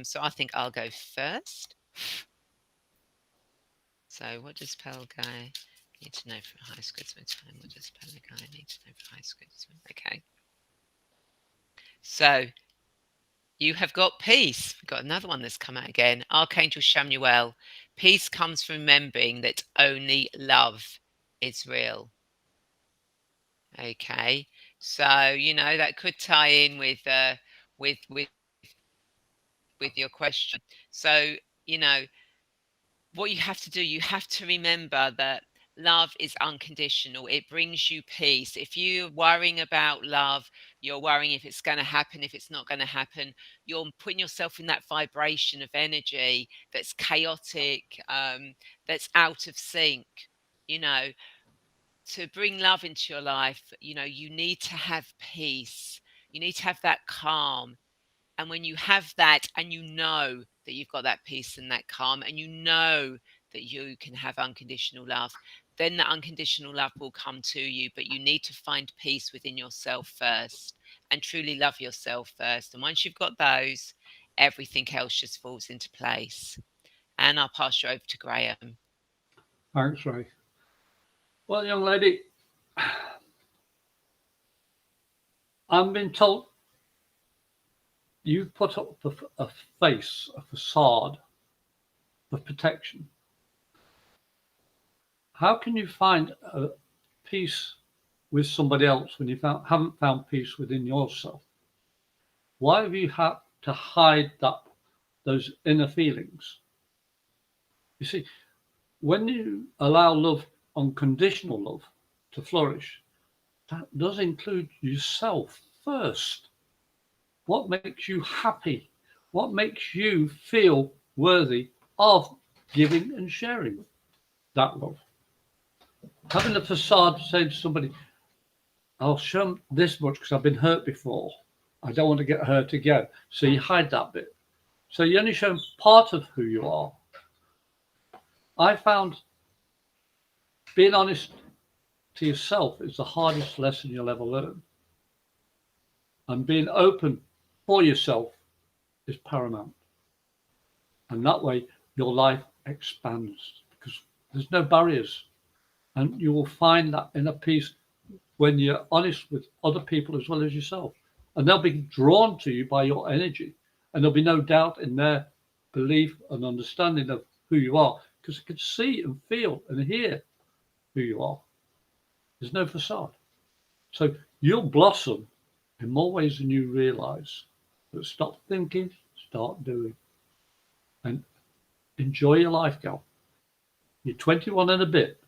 So I think I'll go first. So what does Pelgai need to know for high school time? What does Pelgai need to know for high school? Okay. So you have got peace. We've got another one that's come out again. Archangel Shamuel. Peace comes from remembering that only love is real. Okay. So, you know, that could tie in with with with your question. So, you know, what you have to do, you have to remember that love is unconditional. It brings you peace. If you're worrying about love, you're worrying if it's going to happen, if it's not going to happen, you're putting yourself in that vibration of energy that's chaotic, that's out of sync. You know, to bring love into your life, you know, you need to have peace. You need to have that calm. And when you have that and you know that you've got that peace and that calm, and you know that you can have unconditional love, then the unconditional love will come to you. But you need to find peace within yourself first and truly love yourself first. And once you've got those, everything else just falls into place. And I'll pass you over to Graham. Thanks, Ray. Well, young lady, I'm being told you've put up a face, a facade of protection. How can you find a peace with somebody else when you haven't found peace within yourself? Why have you had to hide those inner feelings? You see, when you allow love, unconditional love, to flourish, that does include yourself first. What makes you happy? What makes you feel worthy of giving and sharing that love? Having a facade saying to somebody, I'll show them this much because I've been hurt before. I don't want to get hurt again. So you hide that bit. So you only show them part of who you are. I found being honest to yourself is the hardest lesson you'll ever learn. And being open for yourself is paramount. And that way your life expands because there's no barriers. And you will find that inner peace when you're honest with other people as well as yourself. And they'll be drawn to you by your energy. And there'll be no doubt in their belief and understanding of who you are because they can see and feel and hear who you are. There's no facade. So you'll blossom in more ways than you realize. But stop thinking, start doing. And enjoy your life, gal. You're 21 and a bit.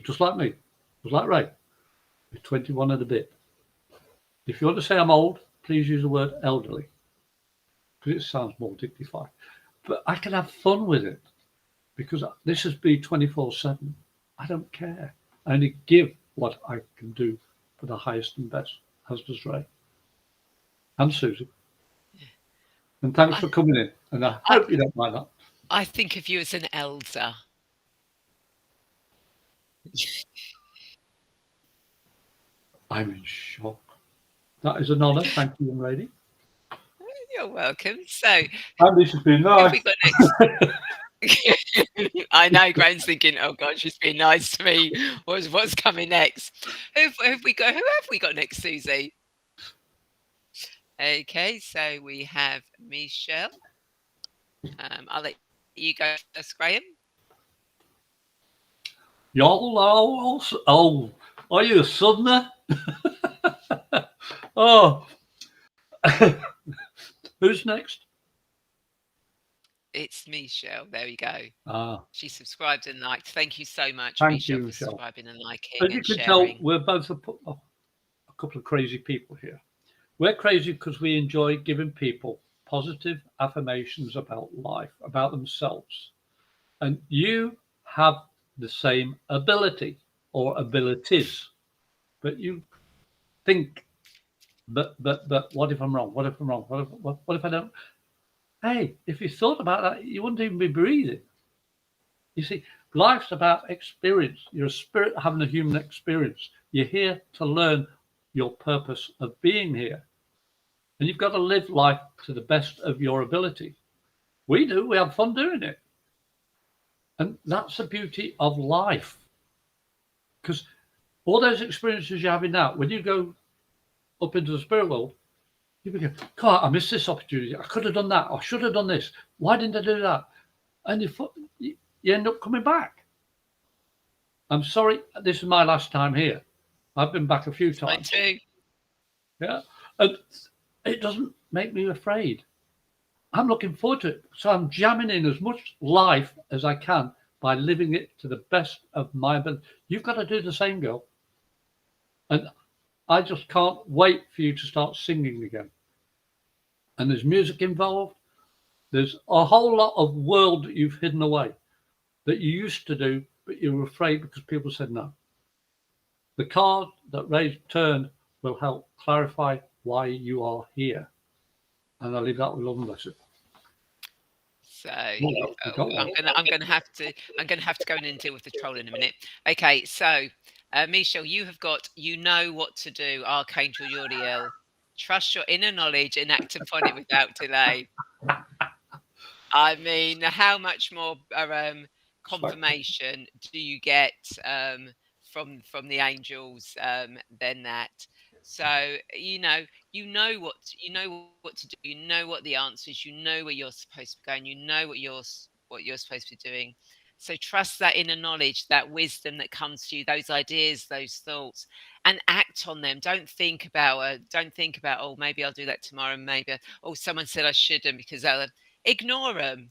Just like me. Just like Ray. You're 21 and a bit. If you want to say I'm old, please use the word elderly. Because it sounds more dignified. But I can have fun with it. Because this has been 24/7. I don't care. I only give what I can do for the highest and best, as does Ray. And Susie. And thanks for coming in. And I hope you don't mind that. I think of you as an elder. I'm in shock. That is an honour. Thank you, young lady. You're welcome. So, And this has been who have nice. we got next? I know Graham's thinking, "Oh God, she's being nice to me. What's coming next?" Who have we got next, Susie? Okay, so we have Michelle. I'll let you go first, Graham. Y'all are you a southerner? Oh, who's next? It's Michelle. There we go. Ah, She subscribed and liked. Thank you so much, thank Michelle, you, for Michelle. subscribing and liking As you and can tell, sharing. we're both a couple of crazy people here. We're crazy because we enjoy giving people positive affirmations about life, about themselves. And you have the same ability or abilities, but you think, but what if I'm wrong? What if I'm wrong? What if I don't? Hey, if you thought about that, you wouldn't even be breathing. You see, life's about experience. You're a spirit having a human experience. You're here to learn your purpose of being here. And you've got to live life to the best of your ability. We do, we have fun doing it. And that's the beauty of life. Because all those experiences you're having now, when you go up into the spirit world, you go, God, I missed this opportunity. I could have done that. I should have done this. Why didn't I do that? And you end up coming back. I'm sorry, this is my last time here. I've been back a few It's mine times. too. Yeah. And it doesn't make me afraid. I'm looking forward to it. So I'm jamming in as much life as I can by living it to the best of my ability. You've got to do the same, girl. And I just can't wait for you to start singing again. And there's music involved. There's a whole lot of world that you've hidden away that you used to do, but you were afraid because people said no. The card that Ray's turned will help clarify why you are here. And I leave that with love and blessing. So What else we got? I'm gonna have to go in and deal with the troll in a minute. Okay, so Michelle, you have got you know what to do, Archangel Uriel. Trust your inner knowledge and act upon it without delay. I mean, how much more confirmation do you get from the angels than that? So you know what to do. You know what the answer is. You know where you're supposed to be going. You know what you're supposed to be doing. So trust that inner knowledge, that wisdom that comes to you, those ideas, those thoughts, and act on them. Don't think about oh maybe I'll do that tomorrow. Maybe oh someone said I shouldn't because ignore them.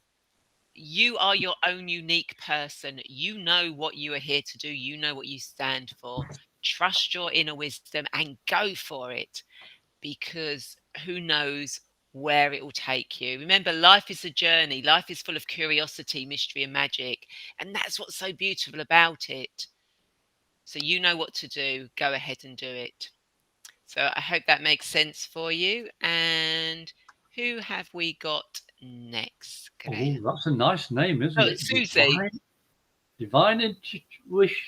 You are your own unique person. You know what you are here to do. You know what you stand for. Trust your inner wisdom and go for it because who knows where it will take you. Remember, life is a journey. Life is full of curiosity, mystery, and magic. And that's what's so beautiful about it. So you know what to do. Go ahead and do it. So I hope that makes sense for you. And who have we got next, Oh, Graham? that's a nice name, isn't Oh, it? it's Susie.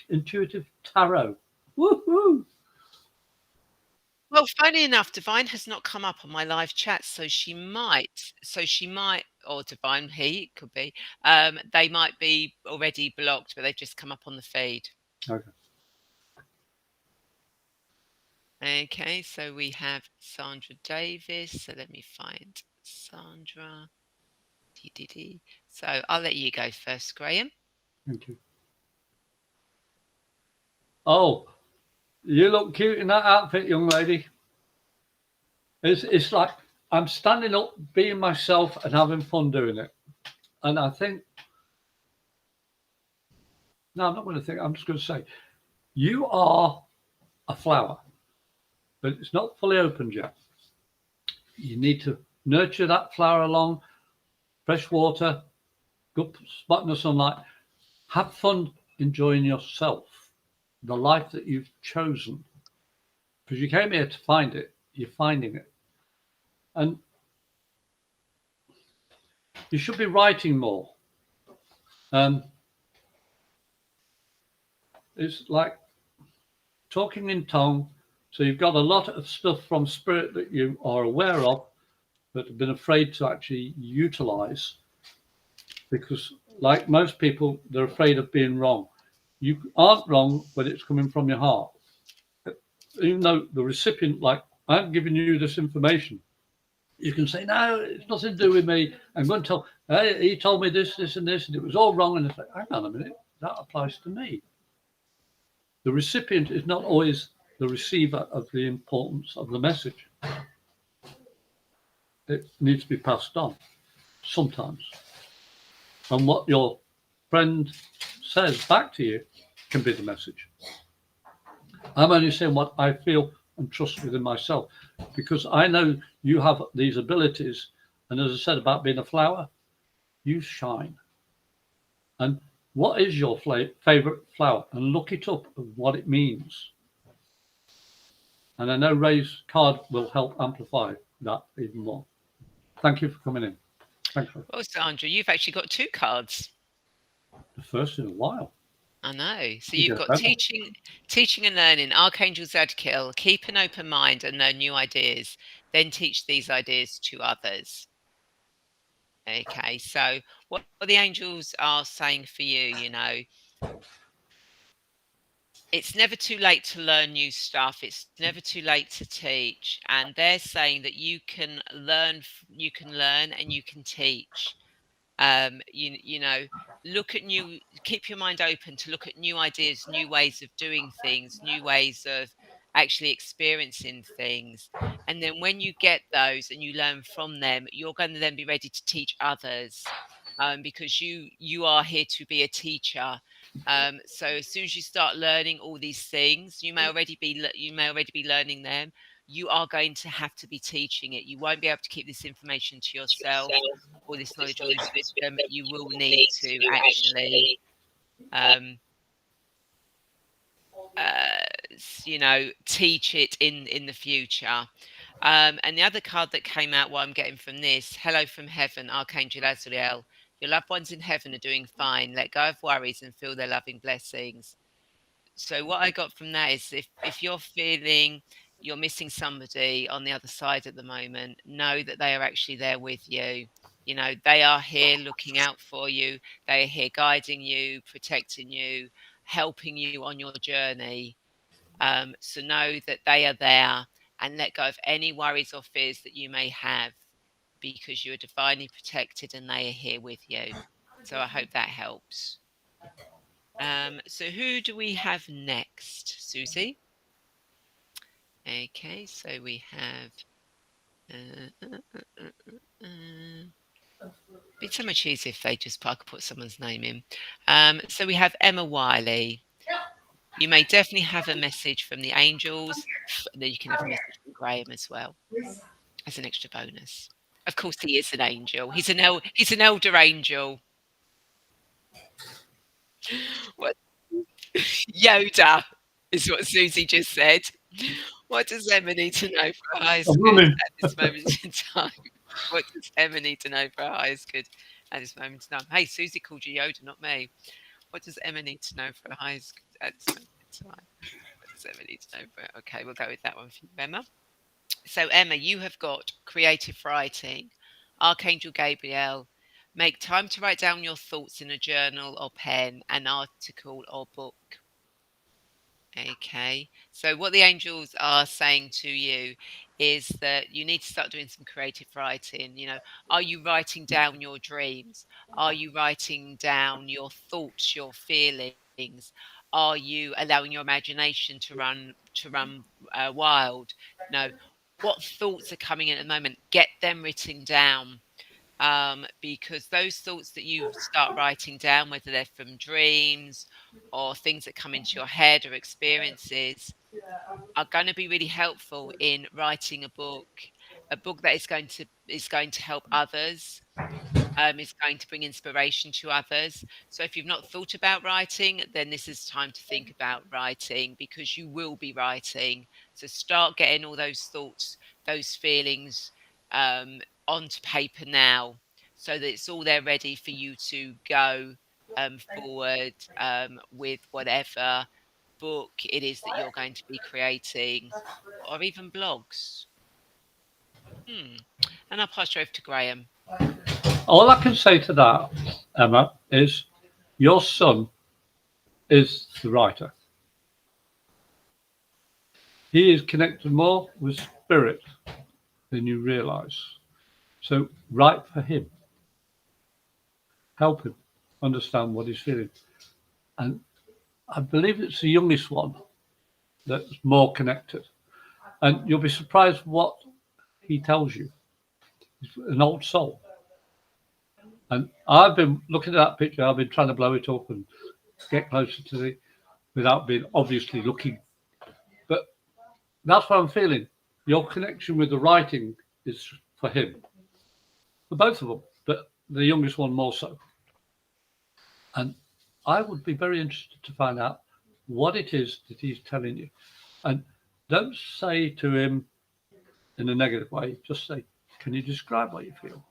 Intuitive Tarot. Woohoo! Well, funny enough, Divine has not come up on my live chat, or Divine, he could be, they might be already blocked, but they've just come up on the feed. Okay. Okay, so we have Sandra Davis. So let me find Sandra. So I'll let you go first, Graham. Thank you. Oh, you look cute in that outfit, young lady. It's like I'm standing up, being myself, and having fun doing it. And I think, no, I'm not going to think. I'm just going to say, you are a flower, but it's not fully opened yet. You need to nurture that flower along, fresh water, good spot in the sunlight. Have fun enjoying yourself, the life that you've chosen. Because you came here to find it, you're finding it. And you should be writing more. Um, it's like talking in tongue. So you've got a lot of stuff from spirit that you are aware of, but have been afraid to actually utilize because, like most people, they're afraid of being wrong. You aren't wrong when it's coming from your heart. Even though the recipient, like, I'm giving you this information, you can say, no, it's nothing to do with me. I'm going to tell, hey, he told me this, this, and this, and it was all wrong. And it's like, hang on a minute, that applies to me. The recipient is not always the receiver of the importance of the message. It needs to be passed on sometimes. And what your friend says back to you can be the message. I'm only saying what I feel and trust within myself because I know you have these abilities. And as I said about being a flower, you shine. And what is your favorite flower? And look it up of what it means. And I know Ray's card will help amplify that even more. Thank you for coming in. Thanks, Ray. Well, Sandra, you've actually got 2 cards. The first in a while. I know. So You you've get got better. teaching and learning, Archangel Zadkiel, keep an open mind and learn new ideas, then teach these ideas to others. Okay, so what the angels are saying for you, it's never too late to learn new stuff. It's never too late to teach. And they're saying that you can learn, and you can teach. Look at keep your mind open to look at new ideas, new ways of doing things, new ways of actually experiencing things. And then when you get those and you learn from them, you're going to then be ready to teach others, because you are here to be a teacher. So as soon as you start learning all these things, you may already be learning them. You are going to have to be teaching it. You won't be able to keep this information to yourself, all this knowledge, all this wisdom. You will need to actually, um, teach it in the future. And the other card that came out, what I'm getting from this, hello from heaven, Archangel Azrael. Your loved ones in heaven are doing fine. Let go of worries and feel their loving blessings. So what I got from that is if you're feeling you're missing somebody on the other side at the moment, know that they are actually there with you. They are here looking out for you. They are here guiding you, protecting you, helping you on your journey. So know that they are there and let go of any worries or fears that you may have because you are divinely protected and they are here with you. So I hope that helps. So who do we have next, Susie? Okay, so we have. It'd be so much easier if they just put someone's name in. So we have Emma Wiley. You may definitely have a message from the angels, and then you can have a message from Graham as well as an extra bonus. Of course, he is an angel. He's an elder angel. What Yoda is what Susie just said. What does Emma need to know for her highest good at this moment in time? What does Emma need to know for her highest good at this moment in time? Hey, Susie called you Yoda, not me. What does Emma need to know for her highest good at this moment in time? What does Emma need to know for? Okay, we'll go with that one for you, Emma. So, Emma, you have got creative writing, Archangel Gabriel. Make time to write down your thoughts in a journal or pen, an article or book. Okay. So what the angels are saying to you is that you need to start doing some creative writing. Are you writing down your dreams? Are you writing down your thoughts, your feelings? Are you allowing your imagination to run wild? No. What thoughts are coming in at the moment? Get them written down. Because those thoughts that you start writing down, whether they're from dreams or things that come into your head or experiences, are going to be really helpful in writing a book that is going to help others. Is going to bring inspiration to others. So if you've not thought about writing, then this is time to think about writing because you will be writing. So start getting all those thoughts, those feelings, onto paper now so that it's all there ready for you to go forward with whatever book it is that you're going to be creating, or even blogs? Hmm. And I'll pass you over to Graham. All I can say to that, Emma, is your son is the writer. He is connected more with spirit than you realise. So write for him. Help him understand what he's feeling. And I believe it's the youngest one that's more connected. And you'll be surprised what he tells you. He's an old soul. And I've been looking at that picture, I've been trying to blow it up and get closer to it without being obviously looking. But that's what I'm feeling. Your connection with the writing is for him, for both of them, but the youngest one more so. And I would be very interested to find out what it is that he's telling you. And don't say to him in a negative way, just say, can you describe what you feel?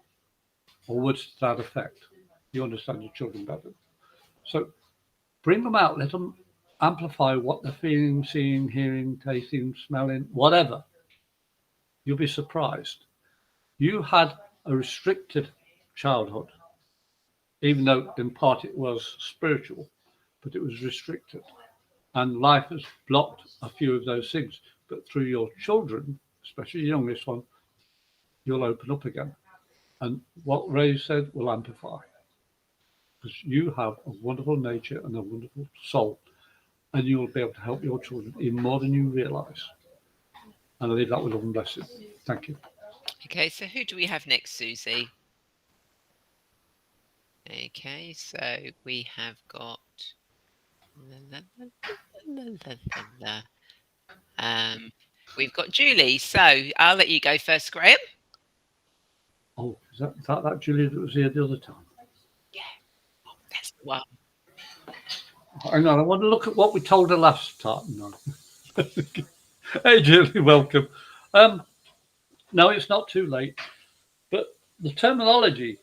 Or words to that effect. You understand your children better. So bring them out, let them amplify what they're feeling, seeing, hearing, tasting, smelling, whatever. You'll be surprised. You had a restricted childhood, even though in part it was spiritual, but it was restricted. And life has blocked a few of those things. But through your children, especially the youngest one, you'll open up again. And what Ray said will amplify because you have a wonderful nature and a wonderful soul, and you will be able to help your children even more than you realize. And I leave that with love and blessing. Thank you. Okay, so who do we have next, Susie? Okay, so we have got. Um, we've got Julie. So I'll let you go first, Graham. Oh, is that Julia that was here the other time? Yeah, that's the one. Hang on, I want to look at what we told her last time. No. Hey, Julie, welcome. Um, no, it's not too late, but the terminology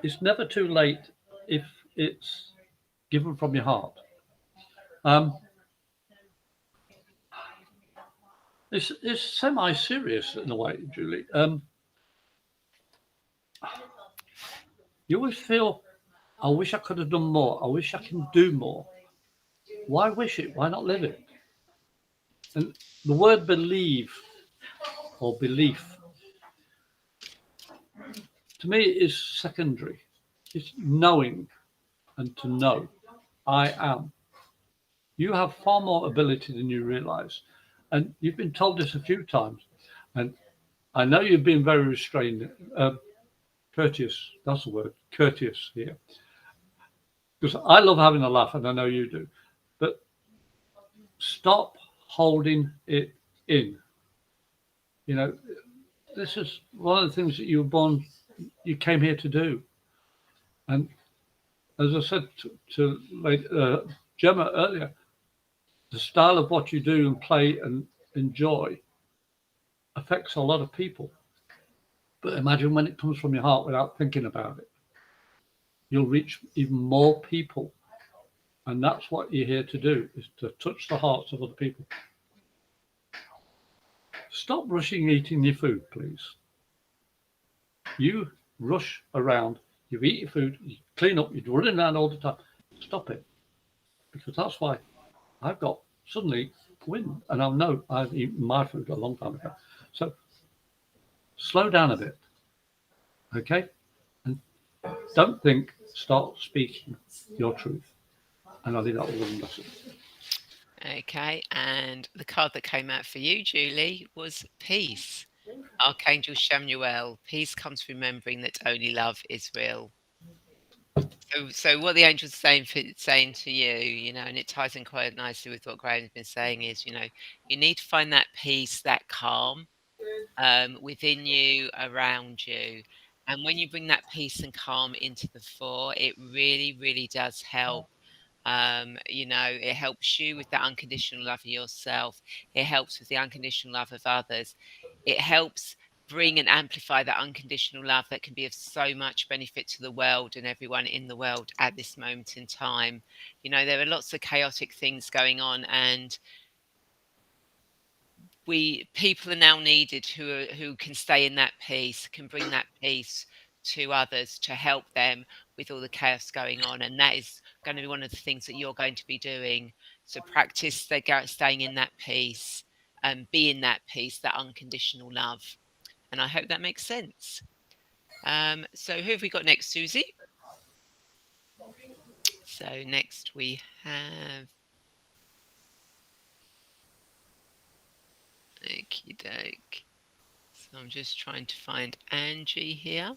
is never too late if it's given from your heart. Um, it's semi-serious in a way, Julie. You always feel, I wish I could have done more. I wish I can do more. Why wish it? Why not live it? And the word believe or belief to me is secondary. It's knowing and to know I am. You have far more ability than you realize. And you've been told this a few times. And I know you've been very restrained, courteous. That's the word, courteous here. Because I love having a laugh, and I know you do. But stop holding it in. You know, this is one of the things that you were born, you came here to do. And as I said to Gemma earlier, the style of what you do and play and enjoy affects a lot of people. But imagine when it comes from your heart without thinking about it, you'll reach even more people. And that's what you're here to do, is to touch the hearts of other people. Stop rushing eating your food, please. You rush around, you eat your food, you clean up, you're running around all the time. Stop it. Because that's why I've got suddenly wind. And I know I've eaten my food a long time ago. So slow down a bit. Okay? And don't think, start speaking your truth. And I'll leave that with one lesson. Okay, and the card that came out for you, Julie, was peace. Archangel Shamuel, peace comes from remembering that only love is real. So what the angel's saying to you, and it ties in quite nicely with what Graham's been saying is, you need to find that peace, that calm, within you, around you. And when you bring that peace and calm into the fore, it really, really does help. It helps you with that unconditional love of yourself. It helps with the unconditional love of others. It helps bring and amplify that unconditional love that can be of so much benefit to the world and everyone in the world at this moment in time. There are lots of chaotic things going on, and people are now needed who can stay in that peace, can bring that peace to others, to help them with all the chaos going on. And that is going to be one of the things that you're going to be doing. So practice staying in that peace and be in that peace, that unconditional love. And I hope that makes sense. So who have we got next, Susie? So next we have, okie doke. So I'm just trying to find Angie here.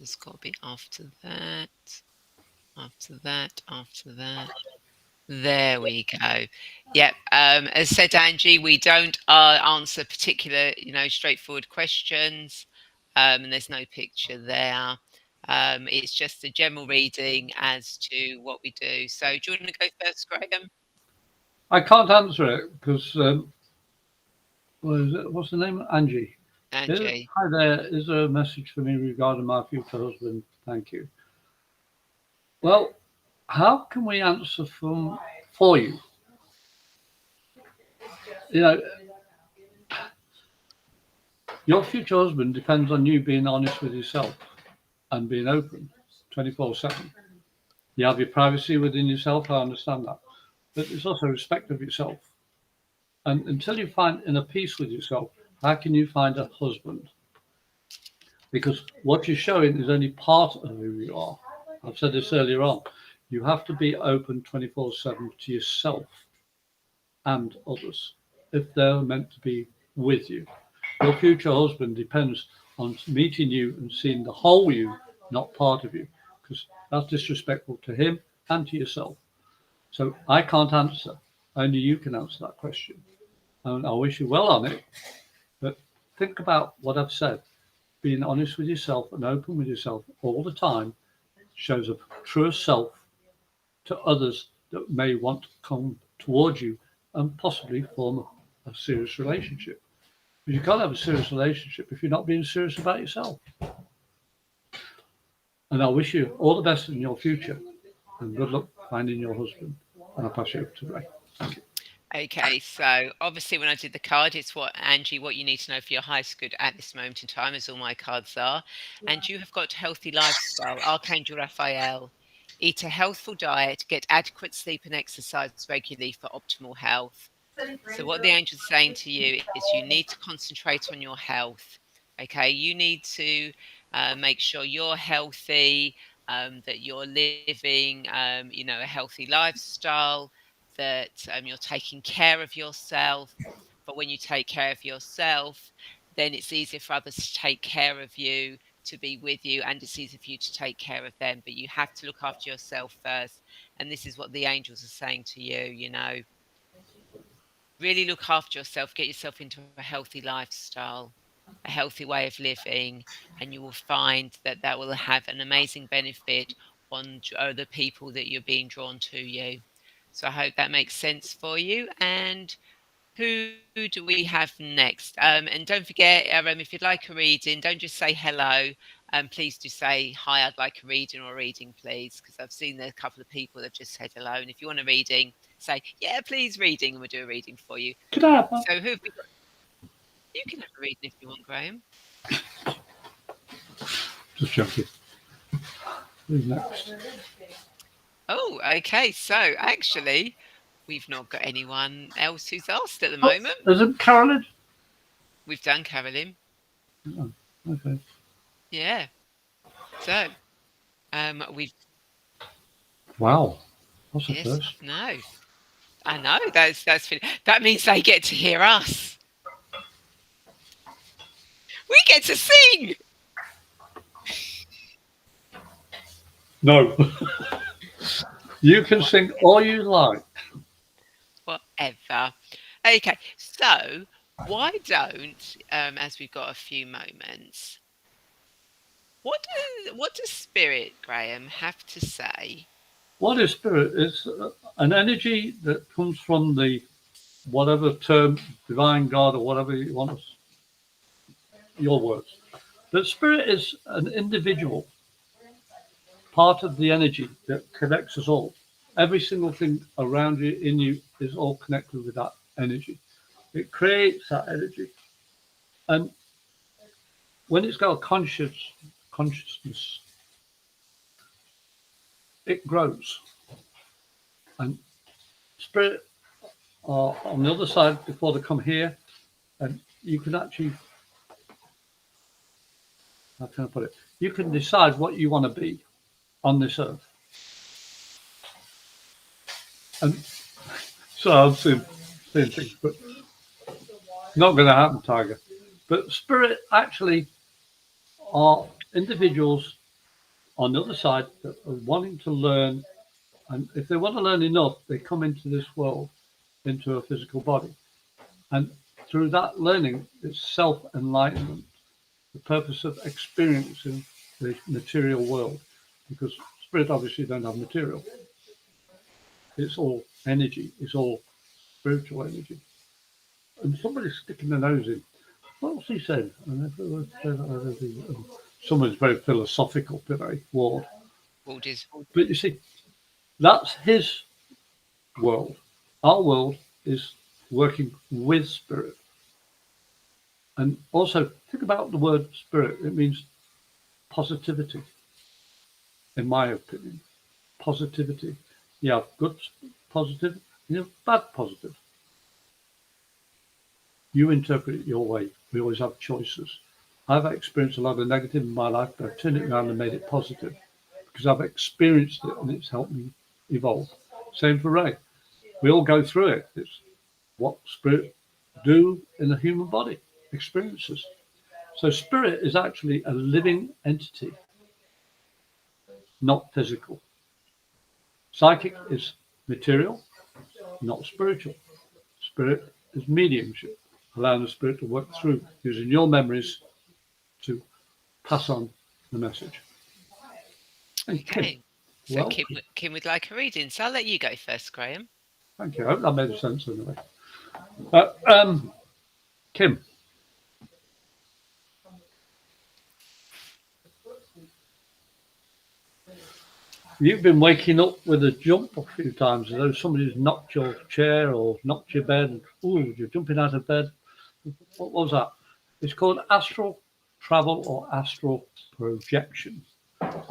It's got to be after that. After that. After that. There we go. Yep. As said, Angie, we don't answer particular, straightforward questions, and there's no picture there. It's just a general reading as to what we do. So, do you want to go first, Graham? I can't answer it because what's the name? Angie. Angie. Hi there. Is there a message for me regarding my future husband? Thank you. Well, how can we answer for you? Your future husband depends on you being honest with yourself and being open 24/7. You have your privacy within yourself, I understand that. But there's also respect of yourself. And until you find inner peace with yourself, how can you find a husband? Because what you're showing is only part of who you are. I've said this earlier on. You have to be open 24/7 to yourself and others if they're meant to be with you. Your future husband depends on meeting you and seeing the whole you, not part of you, because that's disrespectful to him and to yourself. So I can't answer. Only you can answer that question. And I wish you well on it. But think about what I've said. Being honest with yourself and open with yourself all the time shows a truer self to others that may want to come towards you and possibly form a serious relationship. But you can't have a serious relationship if you're not being serious about yourself. And I wish you all the best in your future and good luck finding your husband. And I'll pass you over to Ray. Thank you. Okay, so obviously when I did the card, it's what you need to know for your highest good at this moment in time, as all my cards are. And you have got healthy lifestyle, Archangel Raphael. Eat a healthful diet, get adequate sleep and exercise regularly for optimal health. So what the angel's saying to you is you need to concentrate on your health. Okay, you need to make sure you're healthy, that you're living, a healthy lifestyle, that you're taking care of yourself. But when you take care of yourself, then it's easier for others to take care of you, to be with you, and it's easier for you to take care of them. But you have to look after yourself first. And this is what the angels are saying to you, really look after yourself, get yourself into a healthy lifestyle, a healthy way of living, and you will find that that will have an amazing benefit on the people that you're being drawn to you. So I hope that makes sense for you. And who do we have next? And don't forget, if you'd like a reading, don't just say hello. Please do say, hi, I'd like a reading or a reading, please, because I've seen a couple of people that have just said hello. And if you want a reading, say, yeah, please, reading, and we'll do a reading for you. Could I have one? So who have we got? You can have a reading if you want, Graham. Just joking. Who's next? Oh, okay. So actually, we've not got anyone else who's asked at the moment. Isn't Carolyn? We've done Carolyn. Oh, okay. Yeah. So, we've. Wow. That's a Yes. first. No. I know. That means they get to hear us. We get to sing. No. You can sing all you like. Whatever. Okay. So, why don't, as we've got a few moments, what does Spirit, Graham, have to say? What is spirit? It's an energy that comes from the whatever term, divine God or whatever you want us, your words. But spirit is an individual part of the energy that connects us all. Every single thing around you, in you, is all connected with that energy. It creates that energy. And when it's got a consciousness, it grows. And spirit are on the other side before they come here, and you can actually, how can I put it? You can decide what you want to be on this earth. And so I'm saying things, but not going to happen, Tiger. But spirit actually are individuals on the other side that are wanting to learn. And if they want to learn enough, they come into this world, into a physical body. And through that learning, it's self enlightenment, the purpose of experiencing the material world. Because spirit obviously don't have material, it's all energy, it's all spiritual energy. And somebody's sticking their nose in. What was he saying? Someone's very philosophical today, Ward. But you see, that's his world. Our world is working with spirit. And also, think about the word spirit. It means positivity, in my opinion. Positivity. You have good positive, you have bad positive. You interpret it your way. We always have choices. I've experienced a lot of negative in my life, but I've turned it around and made it positive because I've experienced it and it's helped me evolve. Same for Ray. We all go through it. It's what spirit do in a human body, experiences. So spirit is actually a living entity, not physical. Psychic is material, not spiritual. Spirit is mediumship, allowing the spirit to work through using your memories to pass on the message. And Okay. Kim, So well, Kim would like a reading. So I'll let you go first, Graham. thank you. I hope that made sense anyway. Kim, you've been waking up with a jump a few times, as though somebody's knocked your chair or knocked your bed. Ooh, you're jumping out of bed. What was that? It's called astral travel or astral projection.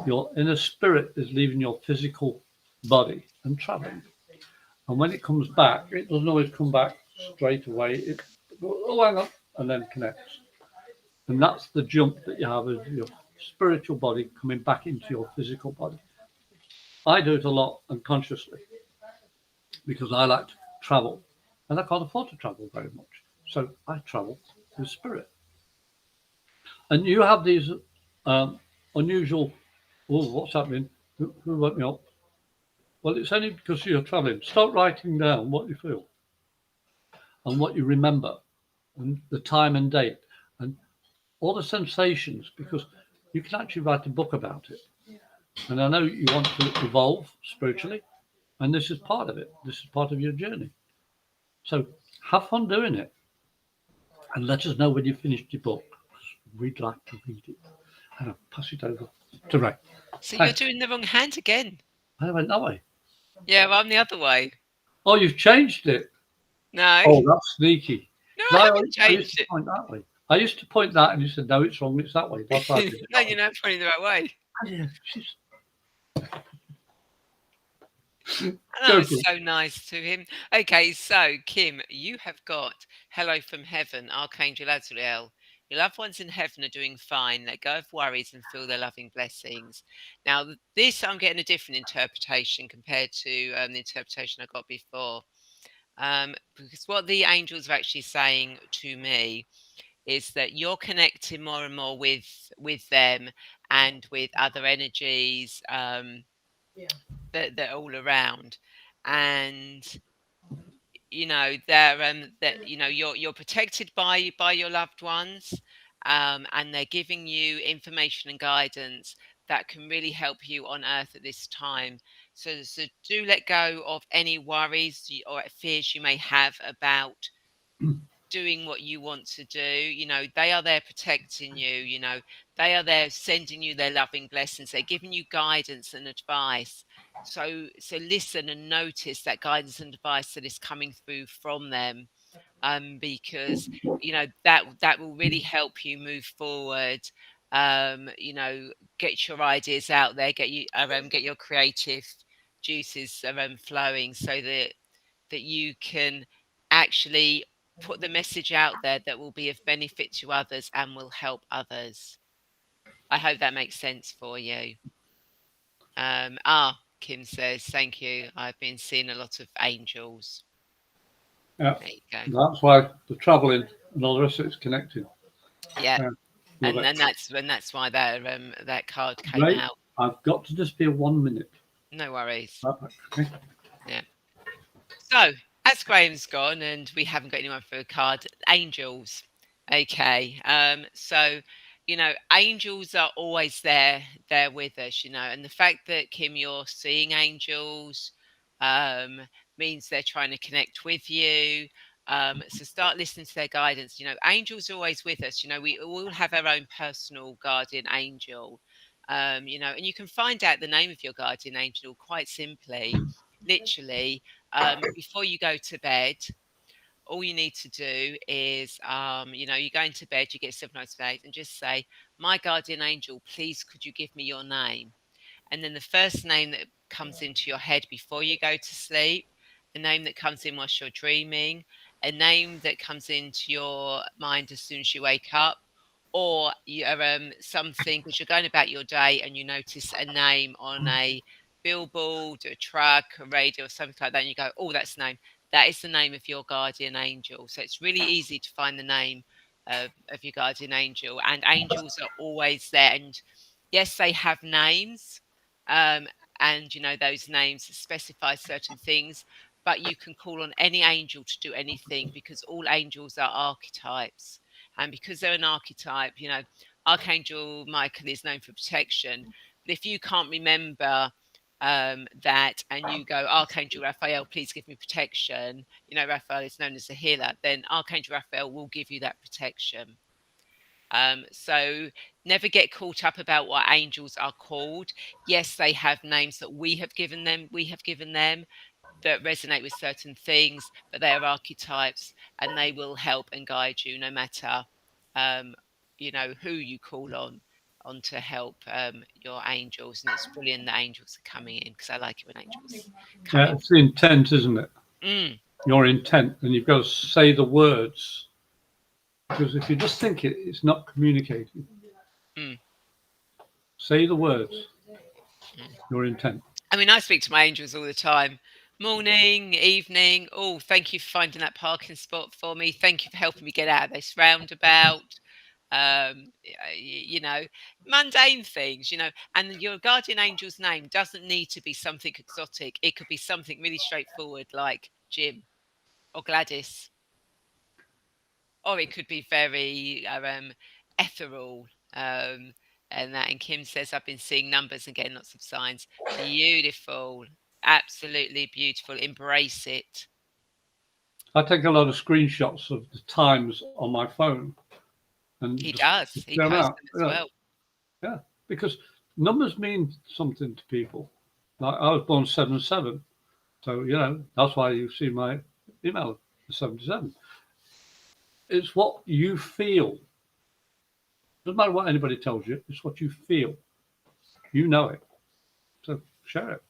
Your inner spirit is leaving your physical body and traveling. And when it comes back, it doesn't always come back straight away. It goes, oh, hang on, and then connects. And that's the jump that you have of your spiritual body coming back into your physical body. I do it a lot unconsciously because I like to travel and I can't afford to travel very much. So I travel with spirit. And you have these unusual, oh, what's happening? Who woke me up? Well, it's only because you're traveling. Start writing down what you feel and what you remember and the time and date and all the sensations because you can actually write a book about it. And I know you want to evolve spiritually, and this is part of it. This is part of your journey. So have fun doing it and let us know when you've finished your book. We'd like to read it. And I'll pass it over to Ray. So Thanks. you're doing the wrong hand again. I went that way. Yeah, well, I'm the other way. Oh, you've changed it. No, Oh, that's sneaky. no, 'Cause I haven't I used changed to it. point that way. I used to point that, and you said, no, it's wrong. It's that way. That's why I did it. No, you're not pointing the right way. Oh, yeah, she's And that was joking. so nice to him. Okay, so Kim, you have got Hello from Heaven, Archangel Azrael. Your loved ones in heaven are doing fine. Let go of worries and feel their loving blessings. Now, this I'm getting a different interpretation compared to the interpretation I got before. Because what the angels are actually saying to me is that you're connecting more and more with them and with other energies that are all around, and that you're protected by your loved ones, and they're giving you information and guidance, that can really help you on earth at this time. So do let go of any worries or fears you may have about doing what you want to do. They are there protecting you. They are there sending you their loving blessings. They're giving you guidance and advice. So listen and notice that guidance and advice that is coming through from them, because that will really help you move forward. um you know get your ideas out there, get your creative juices flowing, so that you can actually put the message out there that will be of benefit to others and will help others. I hope that makes sense for you. Kim says, thank you. I've been seeing a lot of angels. Yeah, There you go. that's why the traveling and all the rest of it's connected. Yeah. Yeah, love And it. that's why that card came Right, out. I've got to disappear 1 minute. No worries. Okay. Yeah. So, as Graham's gone and we haven't got anyone for a card, angels. Okay. Angels are always there with us, and the fact that, Kim, you're seeing angels, um, means they're trying to connect with you. So start listening to their guidance. Angels are always with us. We all have our own personal guardian angel. And you can find out the name of your guardian angel quite simply, literally, before you go to bed. All you need to do is, you go into bed, you get 7 nights of bed, and just say, "My guardian angel, please, could you give me your name?" And then the first name that comes into your head before you go to sleep, a name that comes in whilst you're dreaming, a name that comes into your mind as soon as you wake up, or something, because you're going about your day and you notice a name on a billboard, a truck, a radio, or something like that, and you go, "Oh, that's the name." That is the name of your guardian angel. So it's really easy to find the name of your guardian angel, and angels are always there. And yes, they have names, um, and those names specify certain things, but you can call on any angel to do anything, because all angels are archetypes. And because they're an archetype, Archangel Michael is known for protection. But if you can't remember that, and you go, "Archangel Raphael, please give me protection," Raphael is known as a healer, then Archangel Raphael will give you that protection. So never get caught up about what angels are called. Yes, they have names that we have given them. That resonate with certain things, but they are archetypes, and they will help and guide you no matter, um, who you call on to help your angels. And it's brilliant that angels are coming in, because I like it when angels come Yeah, in. it's the intent, isn't it? Mm, Your intent, and you've got to say the words, because if you just think it, it's not communicating. mm, Say the words, mm. your intent. I mean, I speak to my angels all the time. Morning, evening. Oh, thank you for finding that parking spot for me. Thank you for helping me get out of this roundabout. Mundane things, and your guardian angel's name doesn't need to be something exotic. It could be something really straightforward, like Jim or Gladys, or it could be very ethereal. And Kim says, "I've been seeing numbers and getting lots of signs." Beautiful, absolutely beautiful. Embrace it. I take a lot of screenshots of the times on my phone and He just does. He share them posts out. them as well. Yeah, because numbers mean something to people. Like I was born 7/7, so that's why you see my email 77. It's what you feel. Doesn't matter what anybody tells you. It's what you feel. You know it. So share it.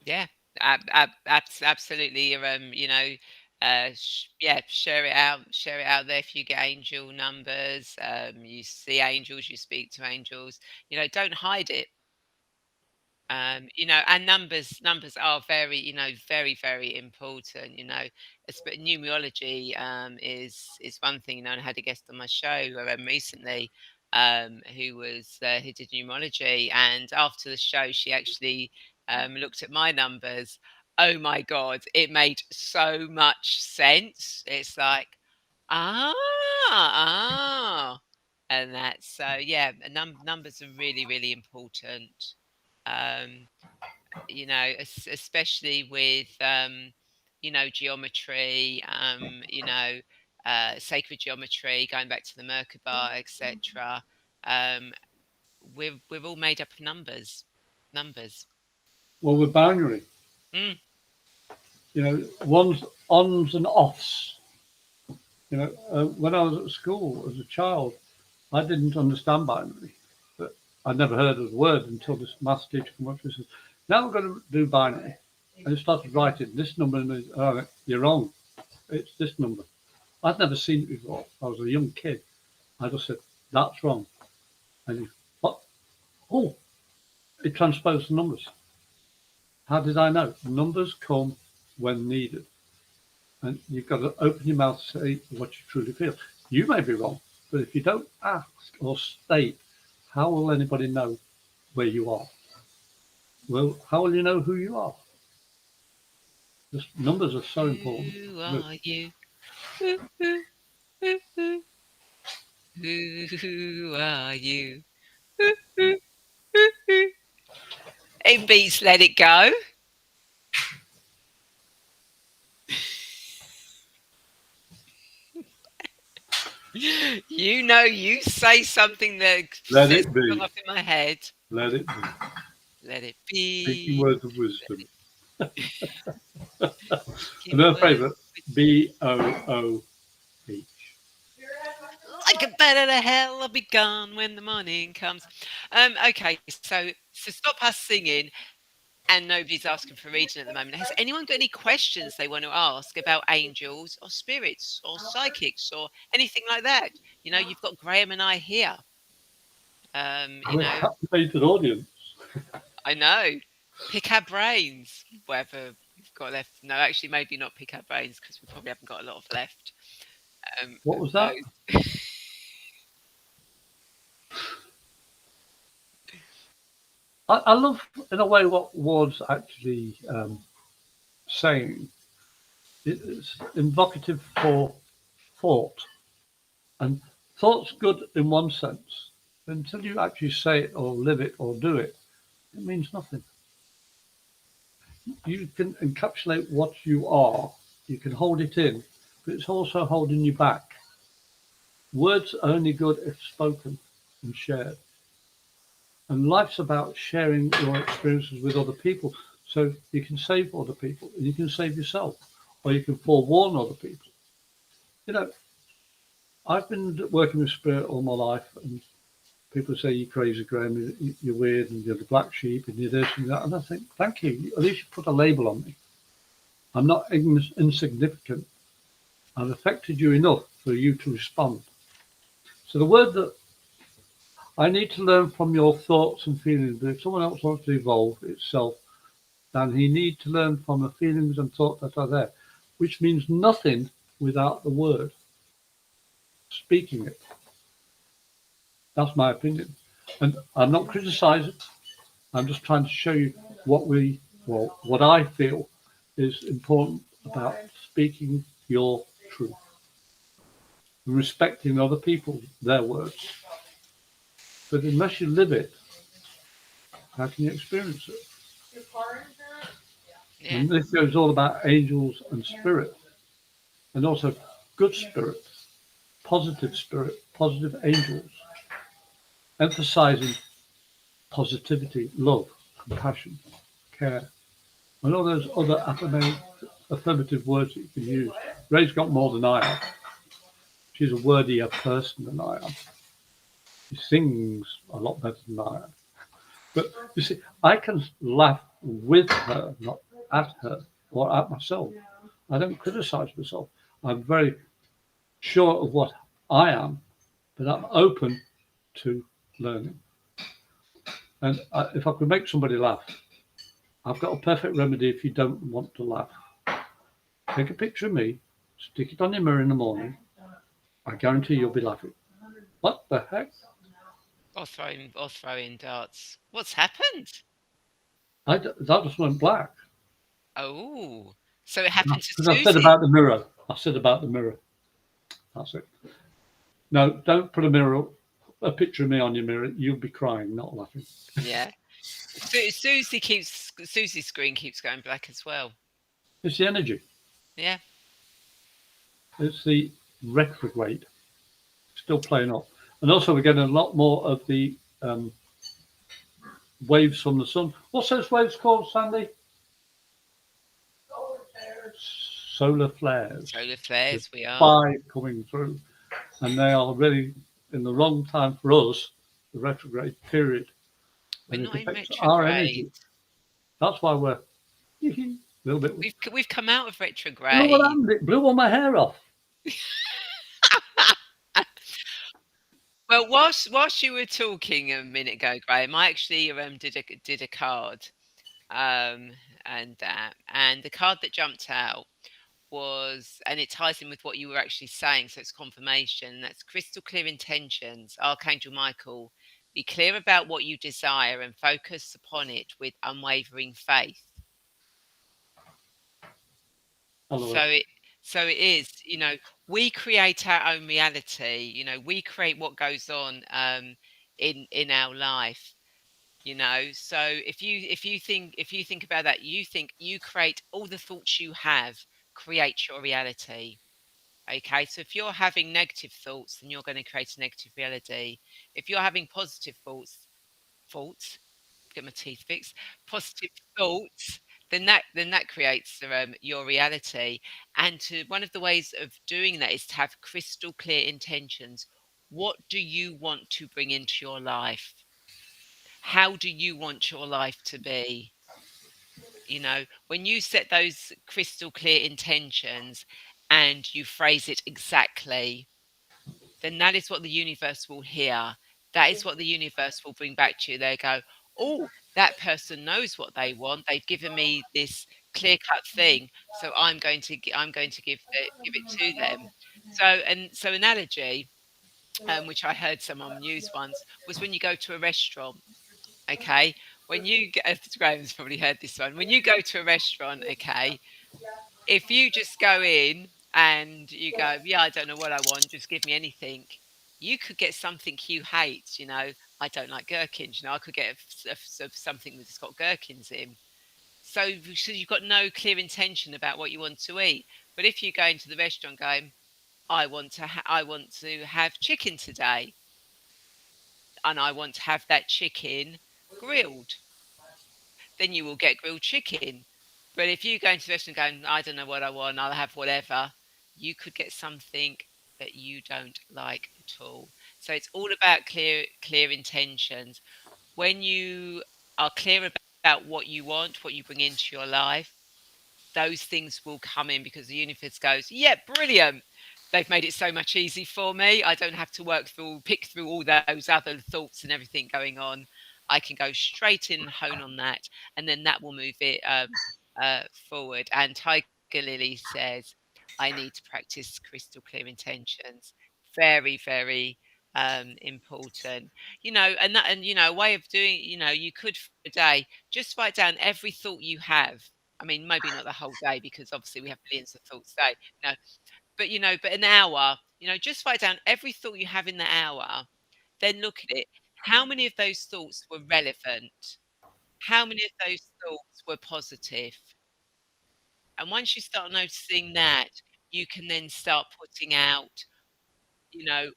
Yeah, absolutely. Yeah, share it out there. If you get angel numbers, you see angels, you speak to angels. Don't hide it. And numbers are very, very, very important. Numerology is one thing. And I had a guest on my show recently, who did numerology, and after the show, she actually looked at my numbers. Oh my god, it made so much sense. It's like, ah, ah. and that. So yeah, numbers are really, really important. Um, especially with geometry, sacred geometry, going back to the Merkaba, etc. Um, we're all made up of numbers. Numbers. Well, we're binary. Mm. Ones, ons and offs. When I was at school as a child, I didn't understand binary, but I never heard of the word until this maths teacher came up and said, "Now we're going to do binary," and it started writing this number, and oh, you're wrong. It's this number. I'd never seen it before. I was a young kid. I just said, "That's wrong," and he, what? Oh, it transposed the numbers. How did I know? Numbers come when needed. And you've got to open your mouth to say what you truly feel. You may be wrong, but if you don't ask or state, how will anybody know where you are? Well, how will you know who you are? Just numbers are so important. Who are you? Who are you? It beats Let It Go. You say something that Let sets it be. something off in my head. Let it be. Let it Speaking be. words of wisdom. Speaking And her words favourite, with- BOOH. Like a bat out of hell, I'll be gone when the morning comes. Okay, so stop us singing, and nobody's asking for reading at the moment. Has anyone got any questions they want to ask about angels or spirits or psychics or anything like that? You've got Graham and I here. We're a captivated audience. I know. Pick our brains, whatever we've got left. No, actually, maybe not pick our brains because we probably haven't got a lot of left. What was that? I love, in a way, what Ward's actually saying. It's invocative for thought. And thought's good in one sense. But until you actually say it or live it or do it, it means nothing. You can encapsulate what you are, you can hold it in, but it's also holding you back. Words are only good if spoken and shared. And life's about sharing your experiences with other people so you can save other people and you can save yourself, or you can forewarn other people. I've been working with spirit all my life, and people say you're crazy, Graham, you're weird, and you're the black sheep, and you're this and that. And I think, thank you. At least you put a label on me. I'm not insignificant. I've affected you enough for you to respond. So the word that I need to learn from your thoughts and feelings, but if someone else wants to evolve itself, then he needs to learn from the feelings and thoughts that are there, which means nothing without the word. Speaking it. That's my opinion. And I'm not criticizing. I'm just trying to show you what I feel is important about speaking your truth. And respecting other people, their words. But unless you live it, how can you experience it? Yeah. And this goes all about angels and spirit. And also good spirit, positive angels. Emphasizing positivity, love, compassion, care, and all those other affirmative words that you can use. Ray's got more than I have. She's a wordier person than I am. She sings a lot better than I am. But you see, I can laugh with her, not at her or at myself. I don't criticize myself. I'm very sure of what I am, but I'm open to learning. And if I could make somebody laugh, I've got a perfect remedy if you don't want to laugh. Take a picture of me, stick it on your mirror in the morning. I guarantee you'll be laughing. What the heck? Or throwing darts. What's happened? That just went black. Oh, so it happened to Because I Susie. said about the mirror. That's it. No, don't put a mirror a picture of me on your mirror, you'll be crying, not laughing. Yeah. Susie's screen keeps going black as well. It's the energy. Yeah. It's the retrograde still playing up. And also we're getting a lot more of the waves from the sun. What's those waves called, Sandy? Solar flares. Solar flares, we are. 5 coming through. And they are really in the wrong time for us, the retrograde period. We're And not it in affects our energy. retrograde. That's why we're a little bit. We've come out of You know retrograde. what happened? It blew all my hair off. Well, whilst you were talking a minute ago, Graham, I actually did a card, and the card that jumped out was, and it ties in with what you were actually saying, so it's confirmation. That's crystal clear intentions. Archangel Michael, be clear about what you desire and focus upon it with unwavering faith. So it is, we create our own reality. We create what goes on in our life. So if you think about that, you create all the thoughts you have, create your reality. Okay, so if you're having negative thoughts, then you're going to create a negative reality. If you're having positive thoughts, get my teeth fixed, positive thoughts, then that creates your reality. And one of the ways of doing that is to have crystal clear intentions. What do you want to bring into your life? How do you want your life to be? When you set those crystal clear intentions and you phrase it exactly, then that is what the universe will hear. That is what the universe will bring back to you. They go, oh, that person knows what they want. They've given me this clear cut thing, so I'm going to give it to them. So analogy, which I heard someone use once, was when you go to a restaurant. Okay, when you get, Graham's probably heard this one. When you go to a restaurant, okay, if you just go in and you go, yeah, I don't know what I want, just give me anything, you could get something you hate. I don't like gherkins. I could get something that's got gherkins in. So you've got no clear intention about what you want to eat. But if you go into the restaurant going, I want to have chicken today, and I want to have that chicken grilled, then you will get grilled chicken. But if you go into the restaurant going, I don't know what I want, I'll have whatever, you could get something that you don't like at all. So it's all about clear intentions. When you are clear about what you want, what you bring into your life, those things will come in because the universe goes, yeah, brilliant. They've made it so much easy for me. I don't have to pick through all those other thoughts and everything going on. I can go straight in and hone on that, and then that will move it forward. And Tiger Lily says, I need to practice crystal clear intentions. Very, very important. A way of doing, you could for a day just write down every thought you have. I mean, maybe not the whole day because obviously we have millions of thoughts a day, but an hour, just write down every thought you have in the hour, then look at it. How many of those thoughts were relevant? How many of those thoughts were positive? And once you start noticing that, you can then start putting out,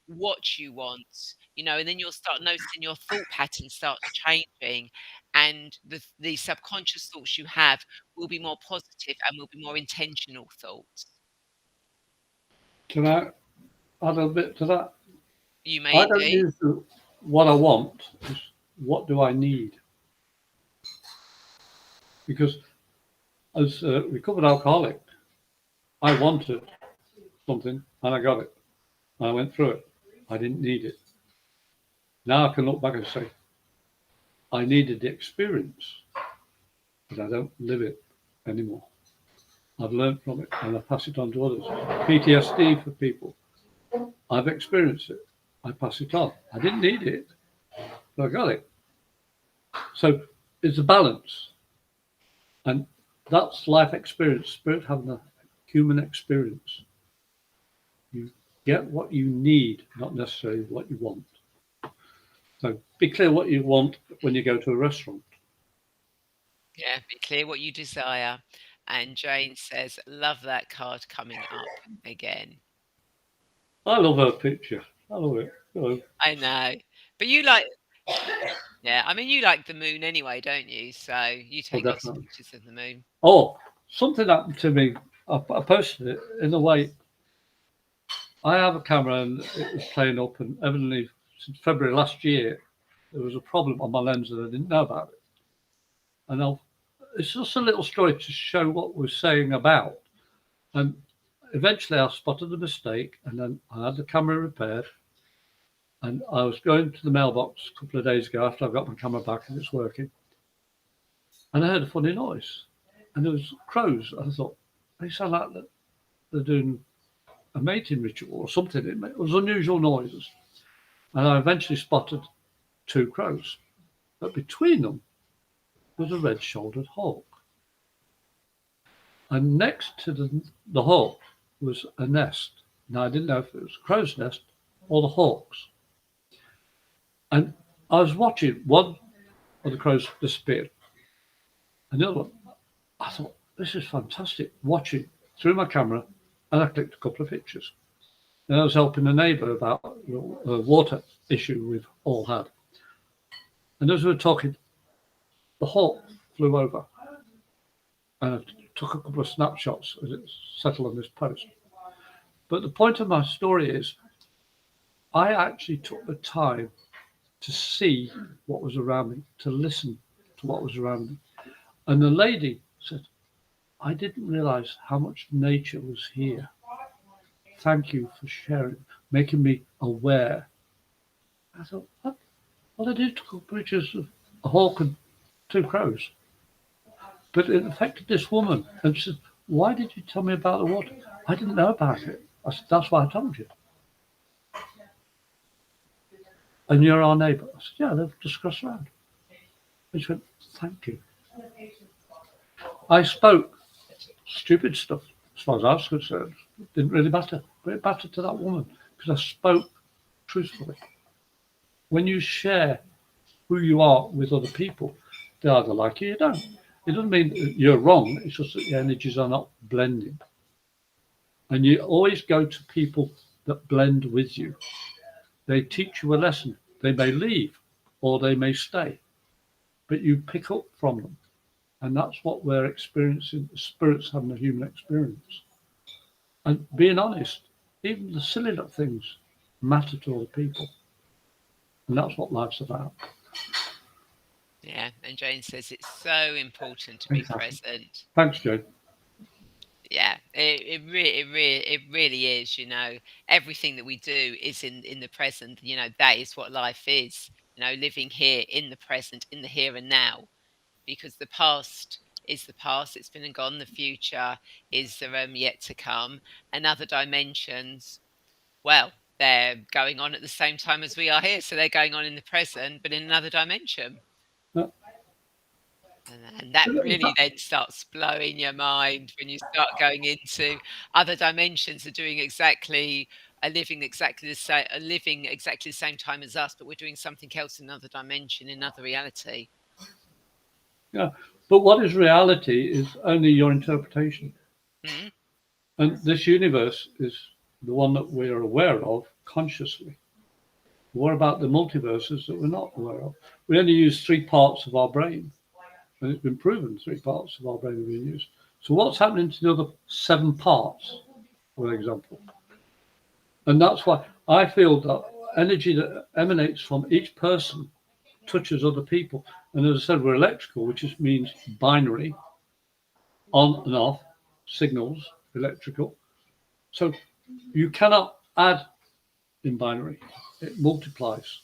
what you want, and then you'll start noticing your thought pattern starts changing, and the subconscious thoughts you have will be more positive and will be more intentional thoughts. Can I add a bit to that? You I may don't do. use what I want, is what do I need? Because as a recovered alcoholic, I wanted something and I got it. I went through it. I didn't need it. Now I can look back and say, I needed the experience, but I don't live it anymore. I've learned from it and I pass it on to others. PTSD for people. I've experienced it. I pass it on. I didn't need it, but I got it. So it's a balance. And that's life experience, spirit having a human experience. You get what you need, not necessarily what you want. So be clear what you want when you go to a restaurant. Yeah, be clear what you desire. And Jane says, love that card coming up again. I love her picture. I love it. Oh, I know. But you like, yeah, I mean, you like the moon anyway, don't you? So you oh, take lots of definitely. pictures of the moon. Oh, something happened to me. I posted it in a way. I have a camera and it was playing up, and evidently since February last year, there was a problem on my lens and I didn't know about it. And it's just a little story to show what we're saying about. And eventually I spotted the mistake, and then I had the camera repaired. And I was going to the mailbox a couple of days ago after I got my camera back and it's working. And I heard a funny noise. And there was crows. I thought, they sound like they're doing a mating ritual or something. It was unusual noises. And I eventually spotted two crows. But between them was a red-shouldered hawk. And next to the hawk was a nest. Now, I didn't know if it was a crow's nest or the hawk's. And I was watching one of the crows disappear. And the other one, I thought, this is fantastic. Watching through my camera, and I clicked a couple of pictures. And I was helping a neighbour about a water issue we've all had. And as we were talking, the hawk flew over. And I took a couple of snapshots as it settled on this post. But the point of my story is, I actually took the time to see what was around me, to listen to what was around me. And the lady said, I didn't realize how much nature was here. Thank you for sharing, making me aware. I thought, what? Well, I did took pictures of a hawk and two crows. But it affected this woman. And she said, why did you tell me about the water? I didn't know about it. I said, that's why I told you. And you're our neighbour. I said, yeah, they've discussed around. And she went, thank you. I spoke stupid stuff as far as I was concerned. It didn't really matter. But it mattered to that woman because I spoke truthfully. When you share who you are with other people, they either like you or you don't. It doesn't mean that you're wrong. It's just that the energies are not blending. And you always go to people that blend with you. They teach you a lesson. They may leave or they may stay, but you pick up from them. And that's what we're experiencing, the spirits having a human experience. And being honest, even the silly little things matter to other people. And that's what life's about. Yeah, and Jane says it's so important to be present. Thanks, Jane. Yeah, it really is. You know, everything that we do is in the present. You know, that is what life is. You know, living here in the present, in the here and now, because the past is the past. It's been and gone. The future is yet to come, and other dimensions. Well, they're going on at the same time as we are here, so they're going on in the present, but in another dimension. Yeah. And that really then starts blowing your mind when you start going into other dimensions are doing exactly are living exactly the same are living exactly the same time as us, but we're doing something else in another dimension, in another reality. Yeah. But what is reality is only your interpretation. Mhm. And this universe is the one that we're aware of consciously. What about the multiverses that we're not aware of? We only use 3 parts of our brain. And it's been proven 3 parts of our brain are being used. So what's happening to the other 7 parts, for example? And that's why I feel that energy that emanates from each person touches other people. And as I said, we're electrical, which just means binary, on and off, signals, electrical. So you cannot add in binary, it multiplies.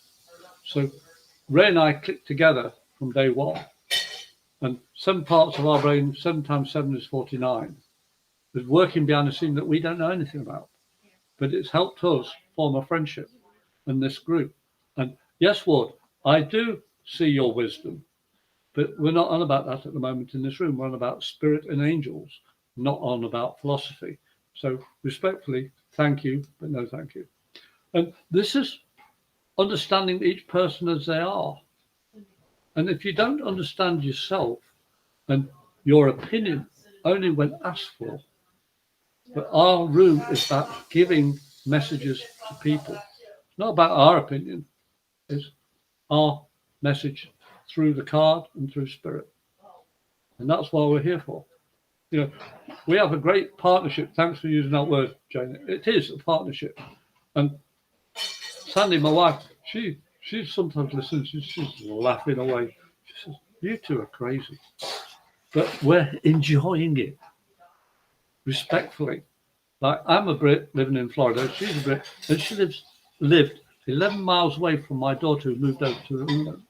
So Ray and I clicked together from day one. And 7 parts of our brain, 7 times 7 is 49. There's working behind the scene that we don't know anything about. But it's helped us form a friendship in this group. And yes, Ward, I do see your wisdom, but we're not on about that at the moment in this room. We're on about spirit and angels, not on about philosophy. So respectfully, thank you, but no thank you. And this is understanding each person as they are. And if you don't understand yourself and your opinion only when asked for, but our room is about giving messages to people. It's not about our opinion, it's our message through the card and through spirit. And that's what we're here for. You know, we have a great partnership. Thanks for using that word, Jane. It is a partnership. And Sandy, my wife, she sometimes listens, she's laughing away. She says, "You two are crazy." But we're enjoying it respectfully. Like, I'm a Brit living in Florida, she's a Brit, and she lived 11 miles away from my daughter who moved over to England.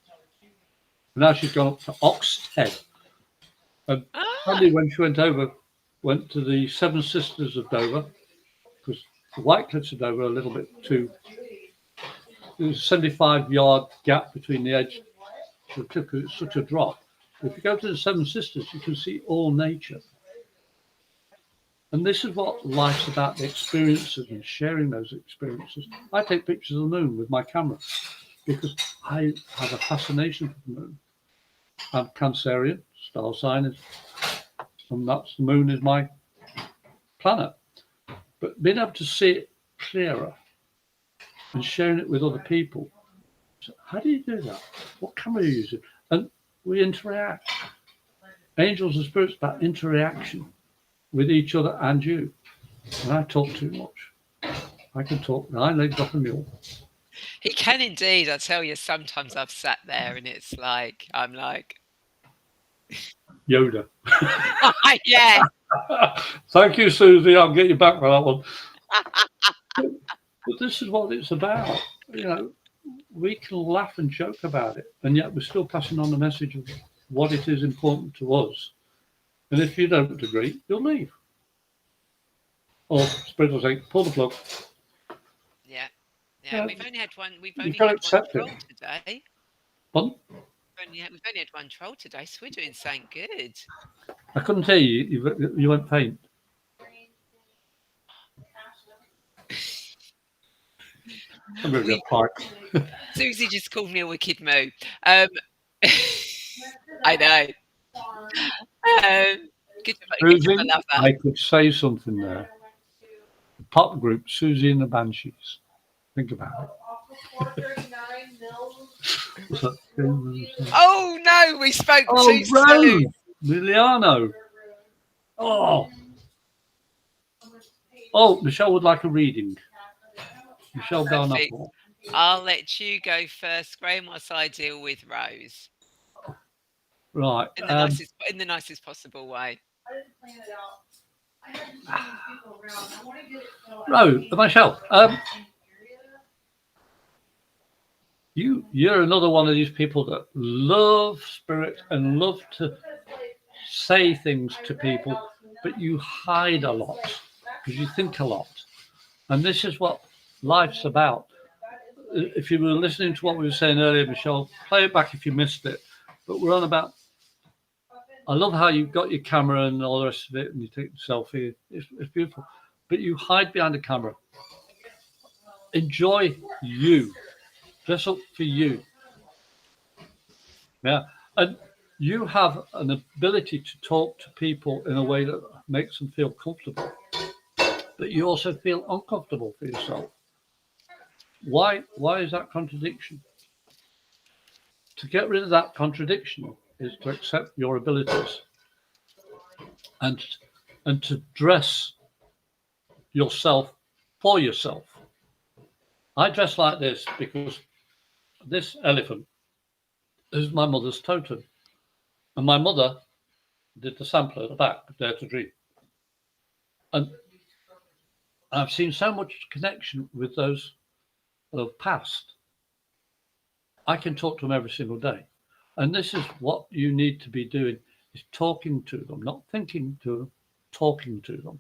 Now she's gone up to Oxted. And Sandy, when she went over, went to the Seven Sisters of Dover, because the White Cliffs of Dover are a little bit too. There's a 75-yard gap between the edge of the cliff because it's such a drop. If you go to the Seven Sisters, you can see all nature. And this is what life's about, the experiences and sharing those experiences. I take pictures of the moon with my camera because I have a fascination for the moon. I'm Cancerian, star sign is, and that's the moon is my planet. But being able to see it clearer and sharing it with other people. So how do you do that? What camera are you using? And we interact. Angels and spirits about interaction with each other and you. And I talk too much. I can talk 9 legs off a mule. He can indeed. I tell you, sometimes I've sat there and it's like, I'm like, Yoda. yeah. Thank you, Susie. I'll get you back for that one. But this is what it's about. You know, we can laugh and joke about it, and yet we're still passing on the message of what it is important to us. And if you don't agree, you'll leave. Or Spirit will say, pull the plug. Yeah. Yeah. We've only had one. We've You only can had one accept troll it. today. Pardon? We've only had one troll today, so we're doing something good. I couldn't hear you. You went faint. I'm going to go park. Susie just called me a wicked moo. I know. Good Susie, for lover. I could say something there. The pop group, Susie and the Banshees. Think about it. Oh no, we spoke too Rose soon. Liliano. Oh, Michelle would like a reading. Michelle Garnapo. I'll let you go first, Graham, whilst I deal with Rose. Right. In the nicest possible way. Rose, Michelle. You're another one of these people that love spirit and love to say things to people, but you hide a lot because you think a lot. And this is what life's about. If you were listening to what we were saying earlier, Michelle, play it back if you missed it. But we're on about, I love how you've got your camera and all the rest of it, and you take the selfie. It's beautiful. But you hide behind the camera. Enjoy you. Dress up for you. Yeah. And you have an ability to talk to people in a way that makes them feel comfortable. But you also feel uncomfortable for yourself. Why is that contradiction? To get rid of that contradiction is to accept your abilities and to dress yourself for yourself. I dress like this because this elephant is my mother's totem. And my mother did the sampler at the back of Dare to Dream. And I've seen so much connection with those of past. I can talk to them every single day. And this is what you need to be doing, is talking to them, not thinking to them, talking to them.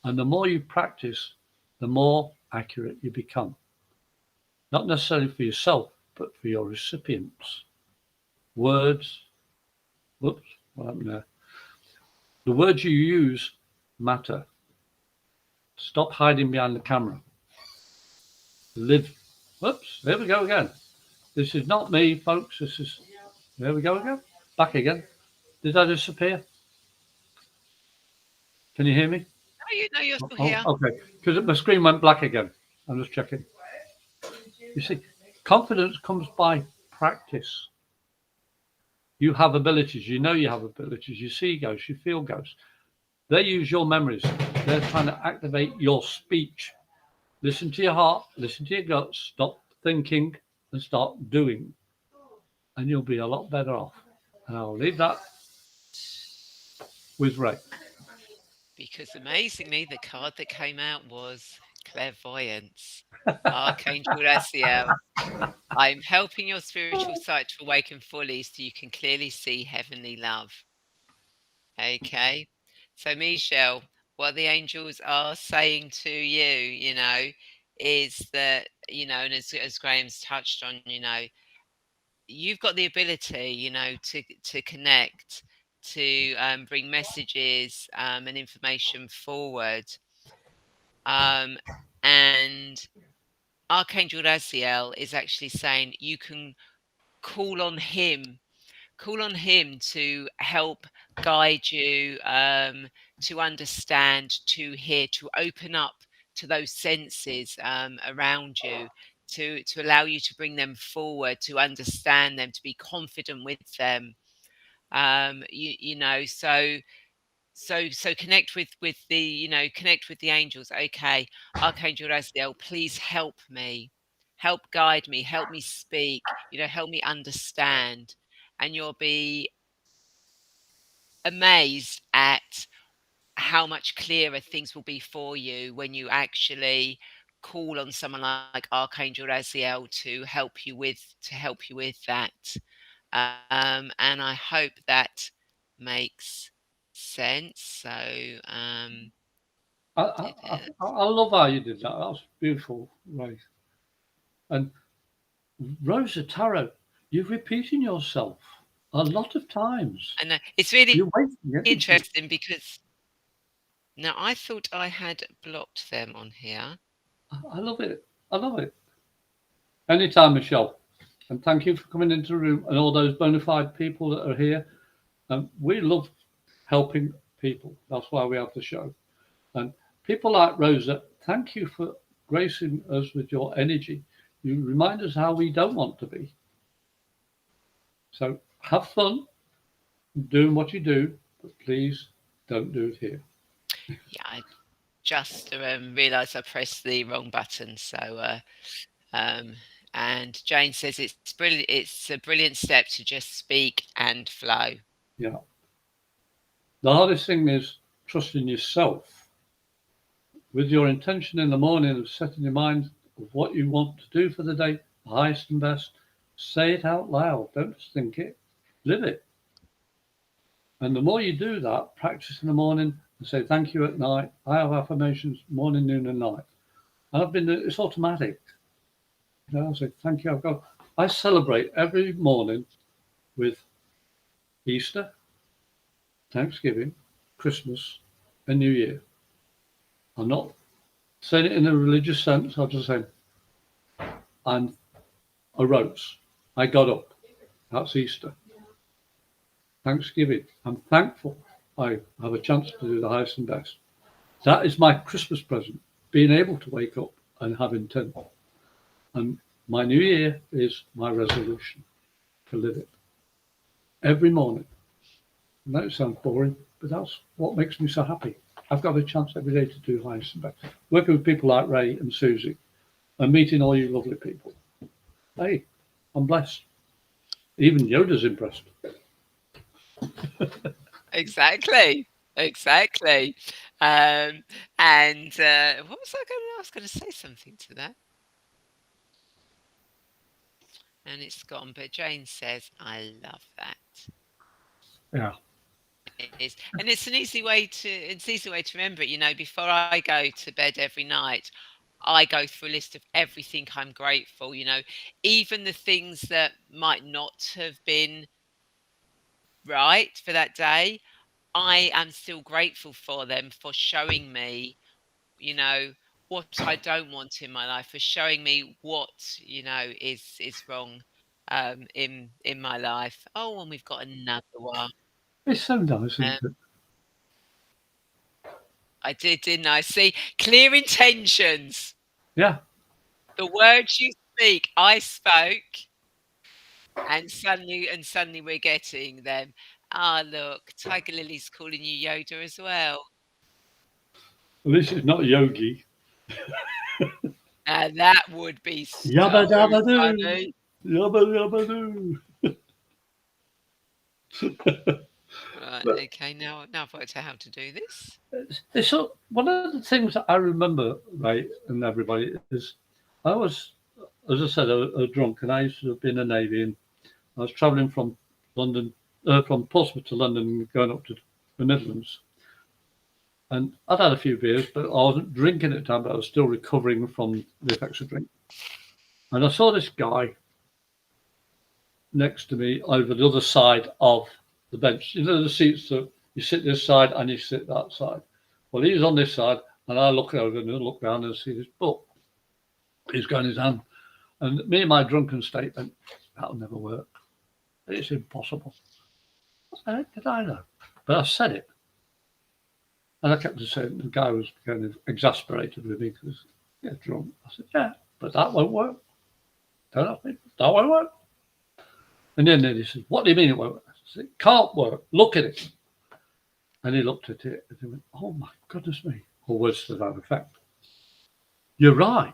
And the more you practice, the more accurate you become. Not necessarily for yourself, but for your recipients. Words, whoops, what happened there? The words you use matter. Stop hiding behind the camera. Live. Oops, there we go again. This is not me, folks. This is, there we go again. Back again. Did I disappear? Can you hear me? No, you know you're still Oh, here. okay. Because my screen went black again. I'm just checking. You see, confidence comes by practice. You have abilities. You know you have abilities. You see ghosts. You feel ghosts. They use your memories. They're trying to activate your speech. Listen to your heart. Listen to your guts. Stop thinking and start doing, and you'll be a lot better off. And I'll leave that with Ray. Because amazingly, the card that came out was clairvoyance. Archangel Raziel. I'm helping your spiritual sight to awaken fully so you can clearly see heavenly love. Okay. So, Michelle, what the angels are saying to you, is that, and as Graham's touched on, you've got the ability, to connect, to bring messages and information forward. And Archangel Raziel is actually saying you can call on him call on him to help guide you, to understand, to hear, to open up to those senses around you, to allow you to bring them forward, to understand them, to be confident with them. So connect with the angels. Okay, Archangel Raziel, please help me, help guide me, help me speak, help me understand. And you'll be amazed at how much clearer things will be for you when you actually call on someone like Archangel Raziel to help you with that. And I hope that makes sense. So, I love how you did that. That was beautiful, Ray. And Rosa Tarot, you're repeating yourself a lot of times. and it's really You're wasting energy. interesting because now I thought I had blocked them on here. I love it. I love it. Anytime, Michelle. And thank you for coming into the room and all those bona fide people that are here. We love helping people. That's why we have the show. And people like Rosa, thank you for gracing us with your energy. You remind us how we don't want to be. So have fun doing what you do, but please don't do it here. Yeah, I just realised I pressed the wrong button. So, and Jane says it's brilliant. It's a brilliant step to just speak and flow. Yeah. The hardest thing is trusting yourself with your intention in the morning of setting your mind of what you want to do for the day, the highest and best. Say it out loud. Don't just think it. Live it. And the more you do that, practice in the morning and say thank you at night. I have affirmations morning, noon, and night. And it's automatic. I say thank you. I celebrate every morning with Easter, Thanksgiving, Christmas, and New Year. I'm not saying it in a religious sense. I'm just saying I arose. I got up. That's Easter. Thanksgiving. I'm thankful I have a chance to do the highest and best. That is my Christmas present, being able to wake up and have intent. And my New Year is my resolution to live it every morning. And that sounds boring, but that's what makes me so happy. I've got a chance every day to do highest and best. Working with people like Ray and Susie and meeting all you lovely people. Hey, I'm blessed. Even Yoda's impressed. Exactly. Exactly. And what was I going to? I was going to say something to that, and it's gone. But Jane says, "I love that." Yeah. It is, and it's an easy way to remember it. Before I go to bed every night, I go through a list of everything I'm grateful. Even the things that might not have been right for that day, I am still grateful for them for showing me, you know, what I don't want in my life, for showing me what, is wrong in my life. Oh, and we've got another one. It's so nice, Um, isn't it? I did, didn't I? See, clear intentions. Yeah. The words you speak, I spoke, and suddenly we're getting them. Ah, look, Tiger Lily's calling you Yoda as well. At least it's not Yogi. Now that would be Yabba so dabba doo. funny. Yabba dabba doo. Right, But okay, now I've worked out how to do this. it's so, one of the things that I remember, right, and everybody is, I was, as I said, I was drunk, and I used to have been in the Navy, and I was travelling from London, from Portsmouth to London, going up to the Netherlands. And I'd had a few beers, but I wasn't drinking at the time, but I was still recovering from the effects of drink. And I saw this guy next to me over the other side of the bench. You know, the seats that you sit this side and you sit that side. Well, he was on this side, and I look over and I look down and see this book. He's got in his hand. And me in my drunken state went, that'll never work. It's impossible. I said, did I know? But I said it. And I kept saying, the guy was kind of exasperated with me because, yeah, drunk. I said, yeah, but that won't work. Don't ask me. That won't work. And then he said, what do you mean it won't work? I said, it can't work. Look at it. And he looked at it and he went, oh my goodness me. Or words to that effect. You're right.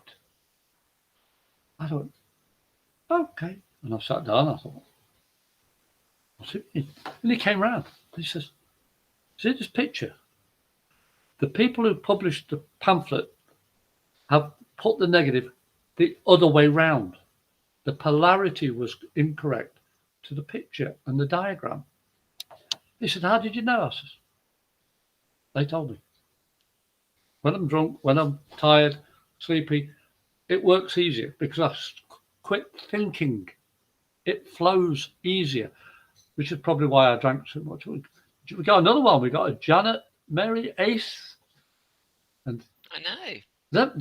I thought, okay. And I sat down. I thought, what's it mean? And he came round. He says, see this picture? The people who published the pamphlet have put the negative the other way round. The polarity was incorrect to the picture and the diagram. He said, how did you know? I said, they told me. When I'm drunk, when I'm tired, sleepy, it works easier because I quit thinking. It flows easier, which is probably why I drank so much. We got another one. We got a Janet Mary Ace. And I know. that,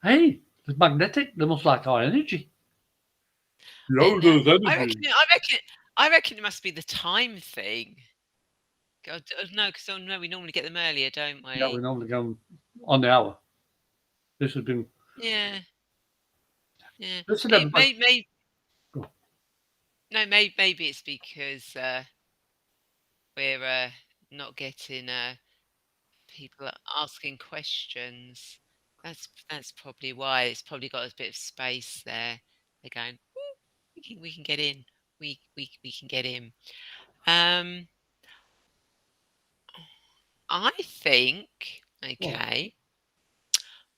hey, it's magnetic. They must like our energy. And Yoda's I energy. reckon, I reckon, I reckon it must be the time thing. God, no, because no, we normally get them earlier, don't Yeah, we we? normally go on the hour. This has been. Yeah, yeah. Listen, It everybody. may Go. no, maybe it's because we're not getting people asking questions. That's probably why. It's probably got a bit of space there. They're going, "Ooh, we can get in. We can get in." Um, I think. What? Okay,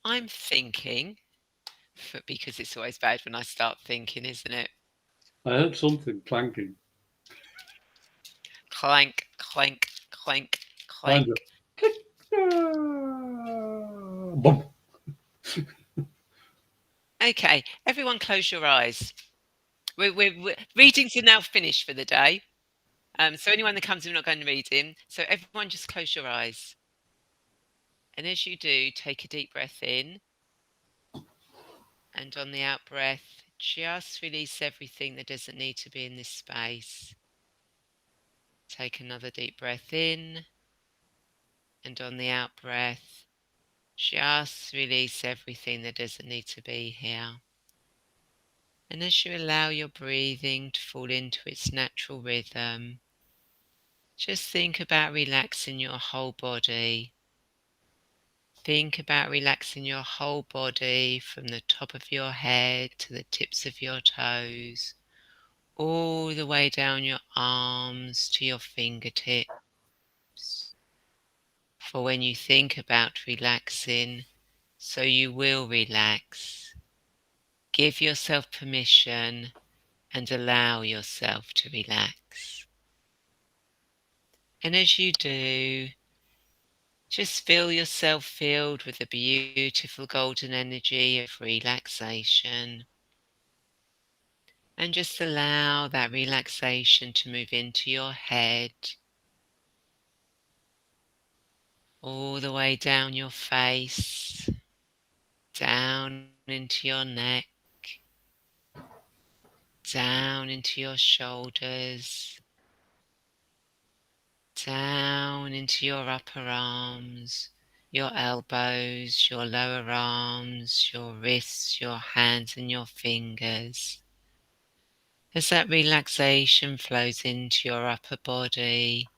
I'm thinking. Because it's always bad when I start thinking, isn't it? I heard something clanking. Clank, clank, clank, Kind of. clank. Boom. Okay, everyone, close your eyes. Readings are now finished for the day. So anyone that comes in, we're not going to read in. So everyone, just close your eyes. And as you do, take a deep breath in. And on the out breath, just release everything that doesn't need to be in this space. Take another deep breath in. And on the out breath, just release everything that doesn't need to be here. And as you allow your breathing to fall into its natural rhythm, just think about relaxing your whole body. Think about relaxing your whole body from the top of your head to the tips of your toes, all the way down your arms to your fingertips. For when you think about relaxing, so you will relax. Give yourself permission and allow yourself to relax. And as you do, just feel yourself filled with the beautiful golden energy of relaxation. And just allow that relaxation to move into your head, all the way down your face, down into your neck, down into your shoulders, down into your upper arms, your elbows, your lower arms, your wrists, your hands and your fingers. As that relaxation flows into your upper body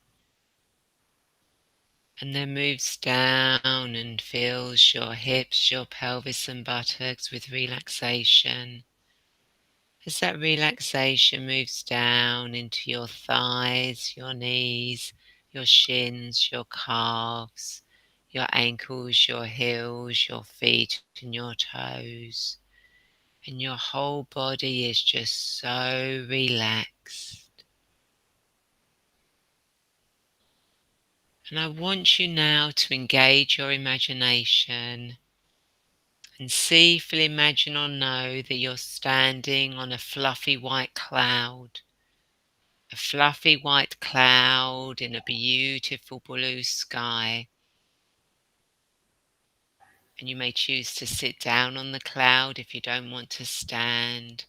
and then moves down and fills your hips, your pelvis and buttocks with relaxation. As that relaxation moves down into your thighs, your knees, your shins, your calves, your ankles, your heels, your feet and your toes. And your whole body is just so relaxed. And I want you now to engage your imagination and see, feel, imagine or know that you're standing on a fluffy white cloud. A fluffy white cloud in a beautiful blue sky. And you may choose to sit down on the cloud if you don't want to stand.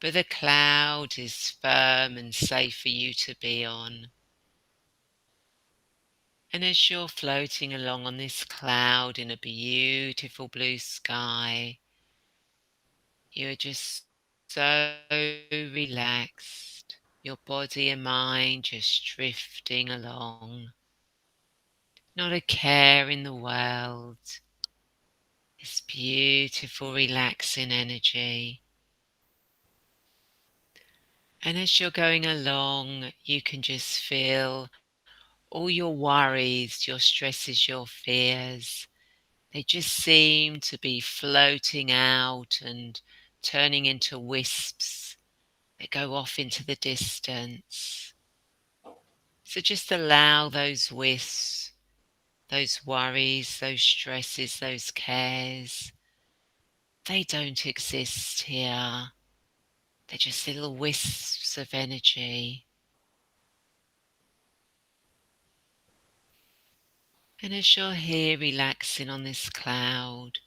But the cloud is firm and safe for you to be on. And as you're floating along on this cloud in a beautiful blue sky, you're just so relaxed. Your body and mind just drifting along. Not a care in the world. This beautiful, relaxing energy. And as you're going along, you can just feel all your worries, your stresses, your fears. They just seem to be floating out and turning into wisps that go off into the distance. So just allow those wisps, those worries, those stresses, those cares. They don't exist here. They're just little wisps of energy. And as you're here relaxing on this cloud,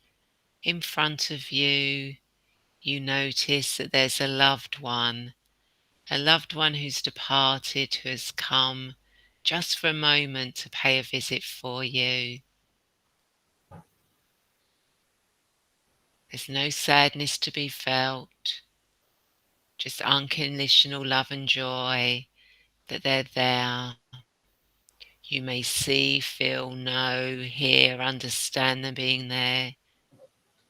in front of you, you notice that there's a loved one who's departed, who has come just for a moment to pay a visit for you. There's no sadness to be felt, just unconditional love and joy that they're there. You may see, feel, know, hear, understand them being there.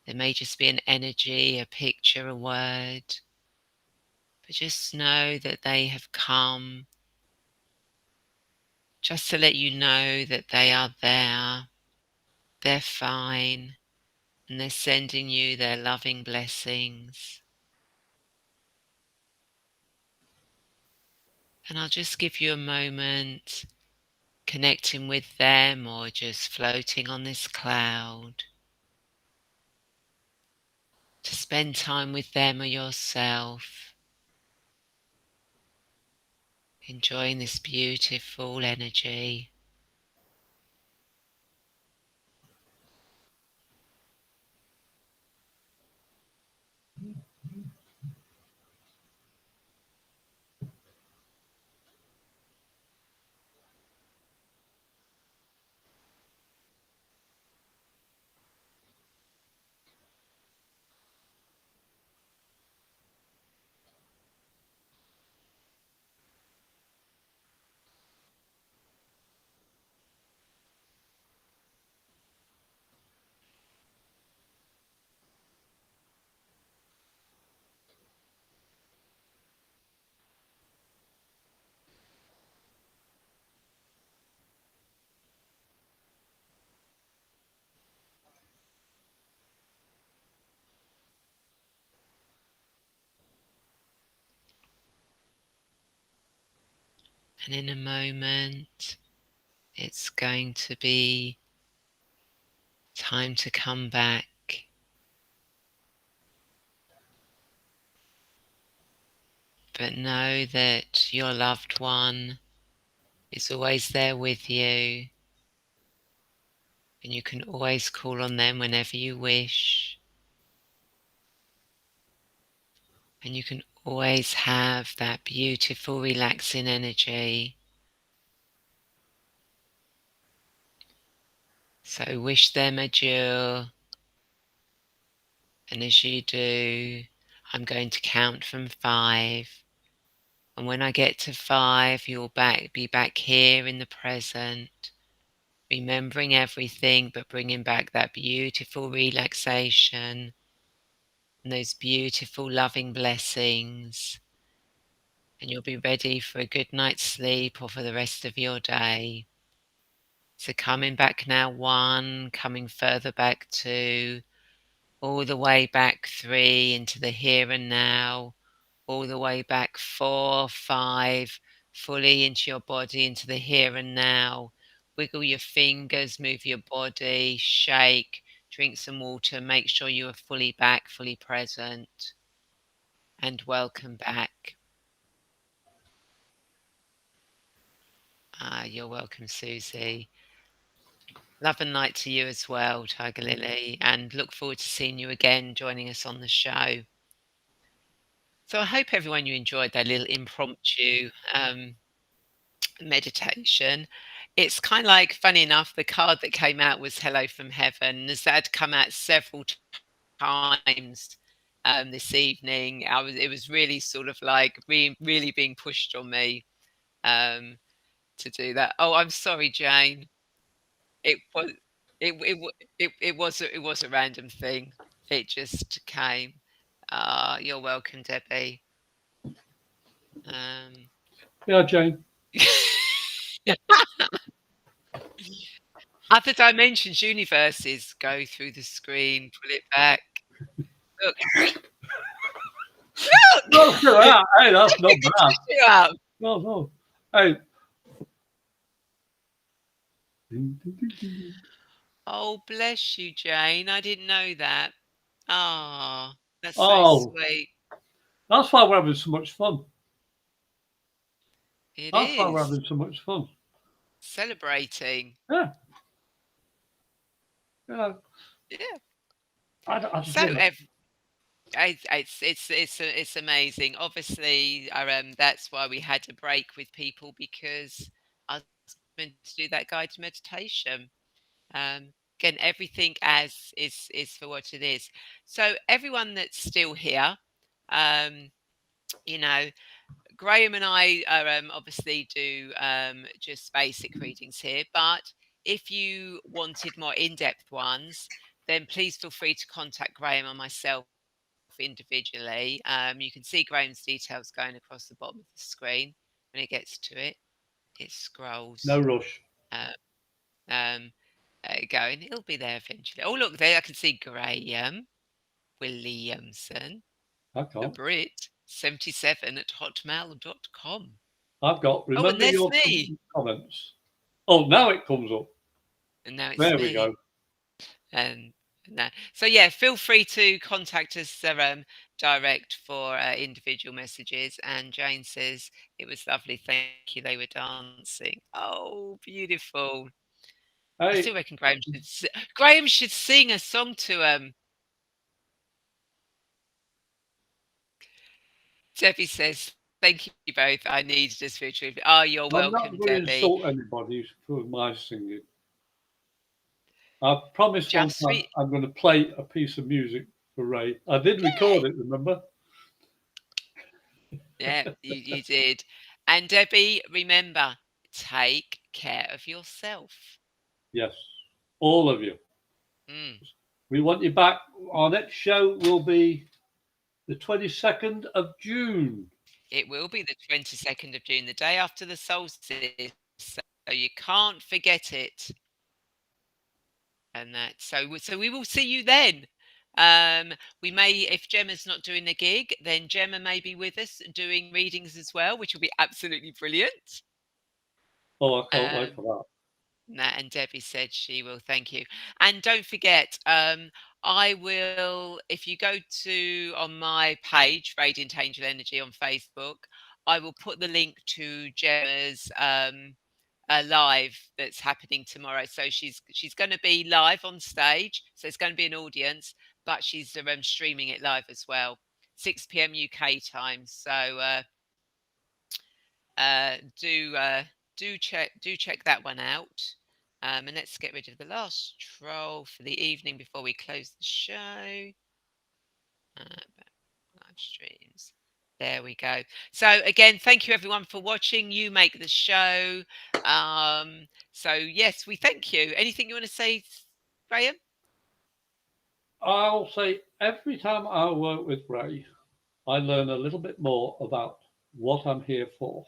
There may just be an energy, a picture, a word. But just know that they have come just to let you know that they are there. They're fine. And they're sending you their loving blessings. And I'll just give you a moment connecting with them or just floating on this cloud to spend time with them or yourself, enjoying this beautiful energy. And in a moment, it's going to be time to come back. But know that your loved one is always there with you. And you can always call on them whenever you wish. And you can always have that beautiful, relaxing energy. So wish them adieu. And as you do, I'm going to count from 5. And when I get to 5, you'll be back here in the present, remembering everything, but bringing back that beautiful relaxation and those beautiful loving blessings. And you'll be ready for a good night's sleep or for the rest of your day. So coming back now 1, coming further back 2, all the way back 3 into the here and now, all the way back 4, 5, fully into your body, into the here and now. Wiggle your fingers, move your body, shake, drink some water, make sure you are fully back, fully present, and welcome back. You're welcome, Susie. Love and light to you as well, Tiger Lily, and look forward to seeing you again, joining us on the show. So I hope everyone you enjoyed that little impromptu meditation. It's kind of like, funny enough, the card that came out was Hello from Heaven. As that had come out several times this evening, it was really sort of like really being pushed on me um, to do that. Oh, I'm sorry, Jane. It was it was a random thing. It just came. You're welcome, Debbie. Um, Yeah, Jane. Other dimensions, universes go through the screen, pull it back. Look, look! No, hey, that's not Pick the bad. tissue up. No, no. Hey. Oh, bless you, Jane. I didn't know that. Ah, that's so Oh, sweet. that's why we're having so much fun. It That's why we're is. having so much fun. Celebrating. Yeah, yeah. Yeah. I just So want to. it's amazing. Obviously, that's why we had a break with people, because I was meant to do that guided meditation. Again, everything as is for what it is. So everyone that's still here, um, you know, Graham and I are, obviously do just basic readings here, but if you wanted more in-depth ones, then please feel free to contact Graham or myself individually. You can see Graham's details going across the bottom of the screen. When it gets to it, it No scrolls. rush. Uh, um, Going. It'll be there eventually. Oh, look, there I can see Graham Williamson, I the can't. Brit, 77 at hotmail.com. I've got. Oh, and Remember there's your me. comments. Oh, now it comes up. And now it's There we me. go. And no. So yeah, feel free to contact us direct for individual messages. And Jane says it was lovely. Thank you. They were dancing. Oh, beautiful. I Hey, still reckon Graham should sing a song to Debbie says, thank you both. I needed a spiritual. Oh, you're I'm not welcome, going to Debbie. insult anybody for my singing. I promised one Just time re- I'm going to play a piece of music for Ray. I did record it, remember? yeah, you did. And Debbie, remember, take care of yourself. Yes, all of you. Mm. We want you back. Our next show will be the 22nd of June. It will be the 22nd of June, the day after the solstice. So you can't forget it. And that, so we will see you then. We may, if Gemma's not doing a gig, then Gemma may be with us doing readings as well, which will be absolutely brilliant. Oh, I can't wait Um, for and Debbie said she will. Thank you. And don't forget, I will, if you go to on my page, Radiant Angel Energy on Facebook, I will put the link to Gemma's live that's happening tomorrow. So she's going to be live on stage. So it's going to be an audience, but she's streaming it live as well, 6 p.m. UK time. So do check that one out. And let's get rid of the last troll for the evening before we close the show. Live streams. There we go. So again, thank you everyone for watching. You make the show. So yes, we thank you. Anything you want to say, Graham? I'll say every time I work with Ray, I learn a little bit more about what I'm here for.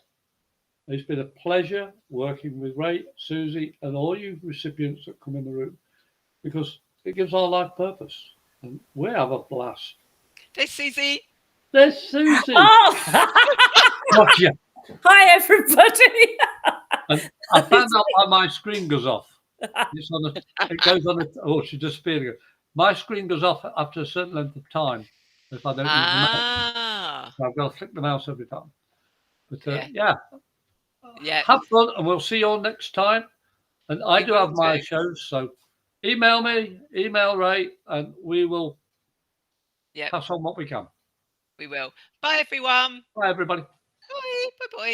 It's been a pleasure working with Ray, Susie, and all you recipients that come in the room, because it gives our life purpose, and we have a blast. There's Susie. There's Susie. Oh, Gotcha. hi everybody. And I found out why my screen goes off. It's on it goes on it. Oh, she disappeared again. My screen goes off after a certain length of time if I don't use the mouse. So I've got to flick the mouse every time. But yeah. Have fun, and we'll see you all next time. And I do have my shows, so email me, email Ray, and we will pass on what we can. We will. Bye, everyone. Bye, everybody. Bye. Bye-bye.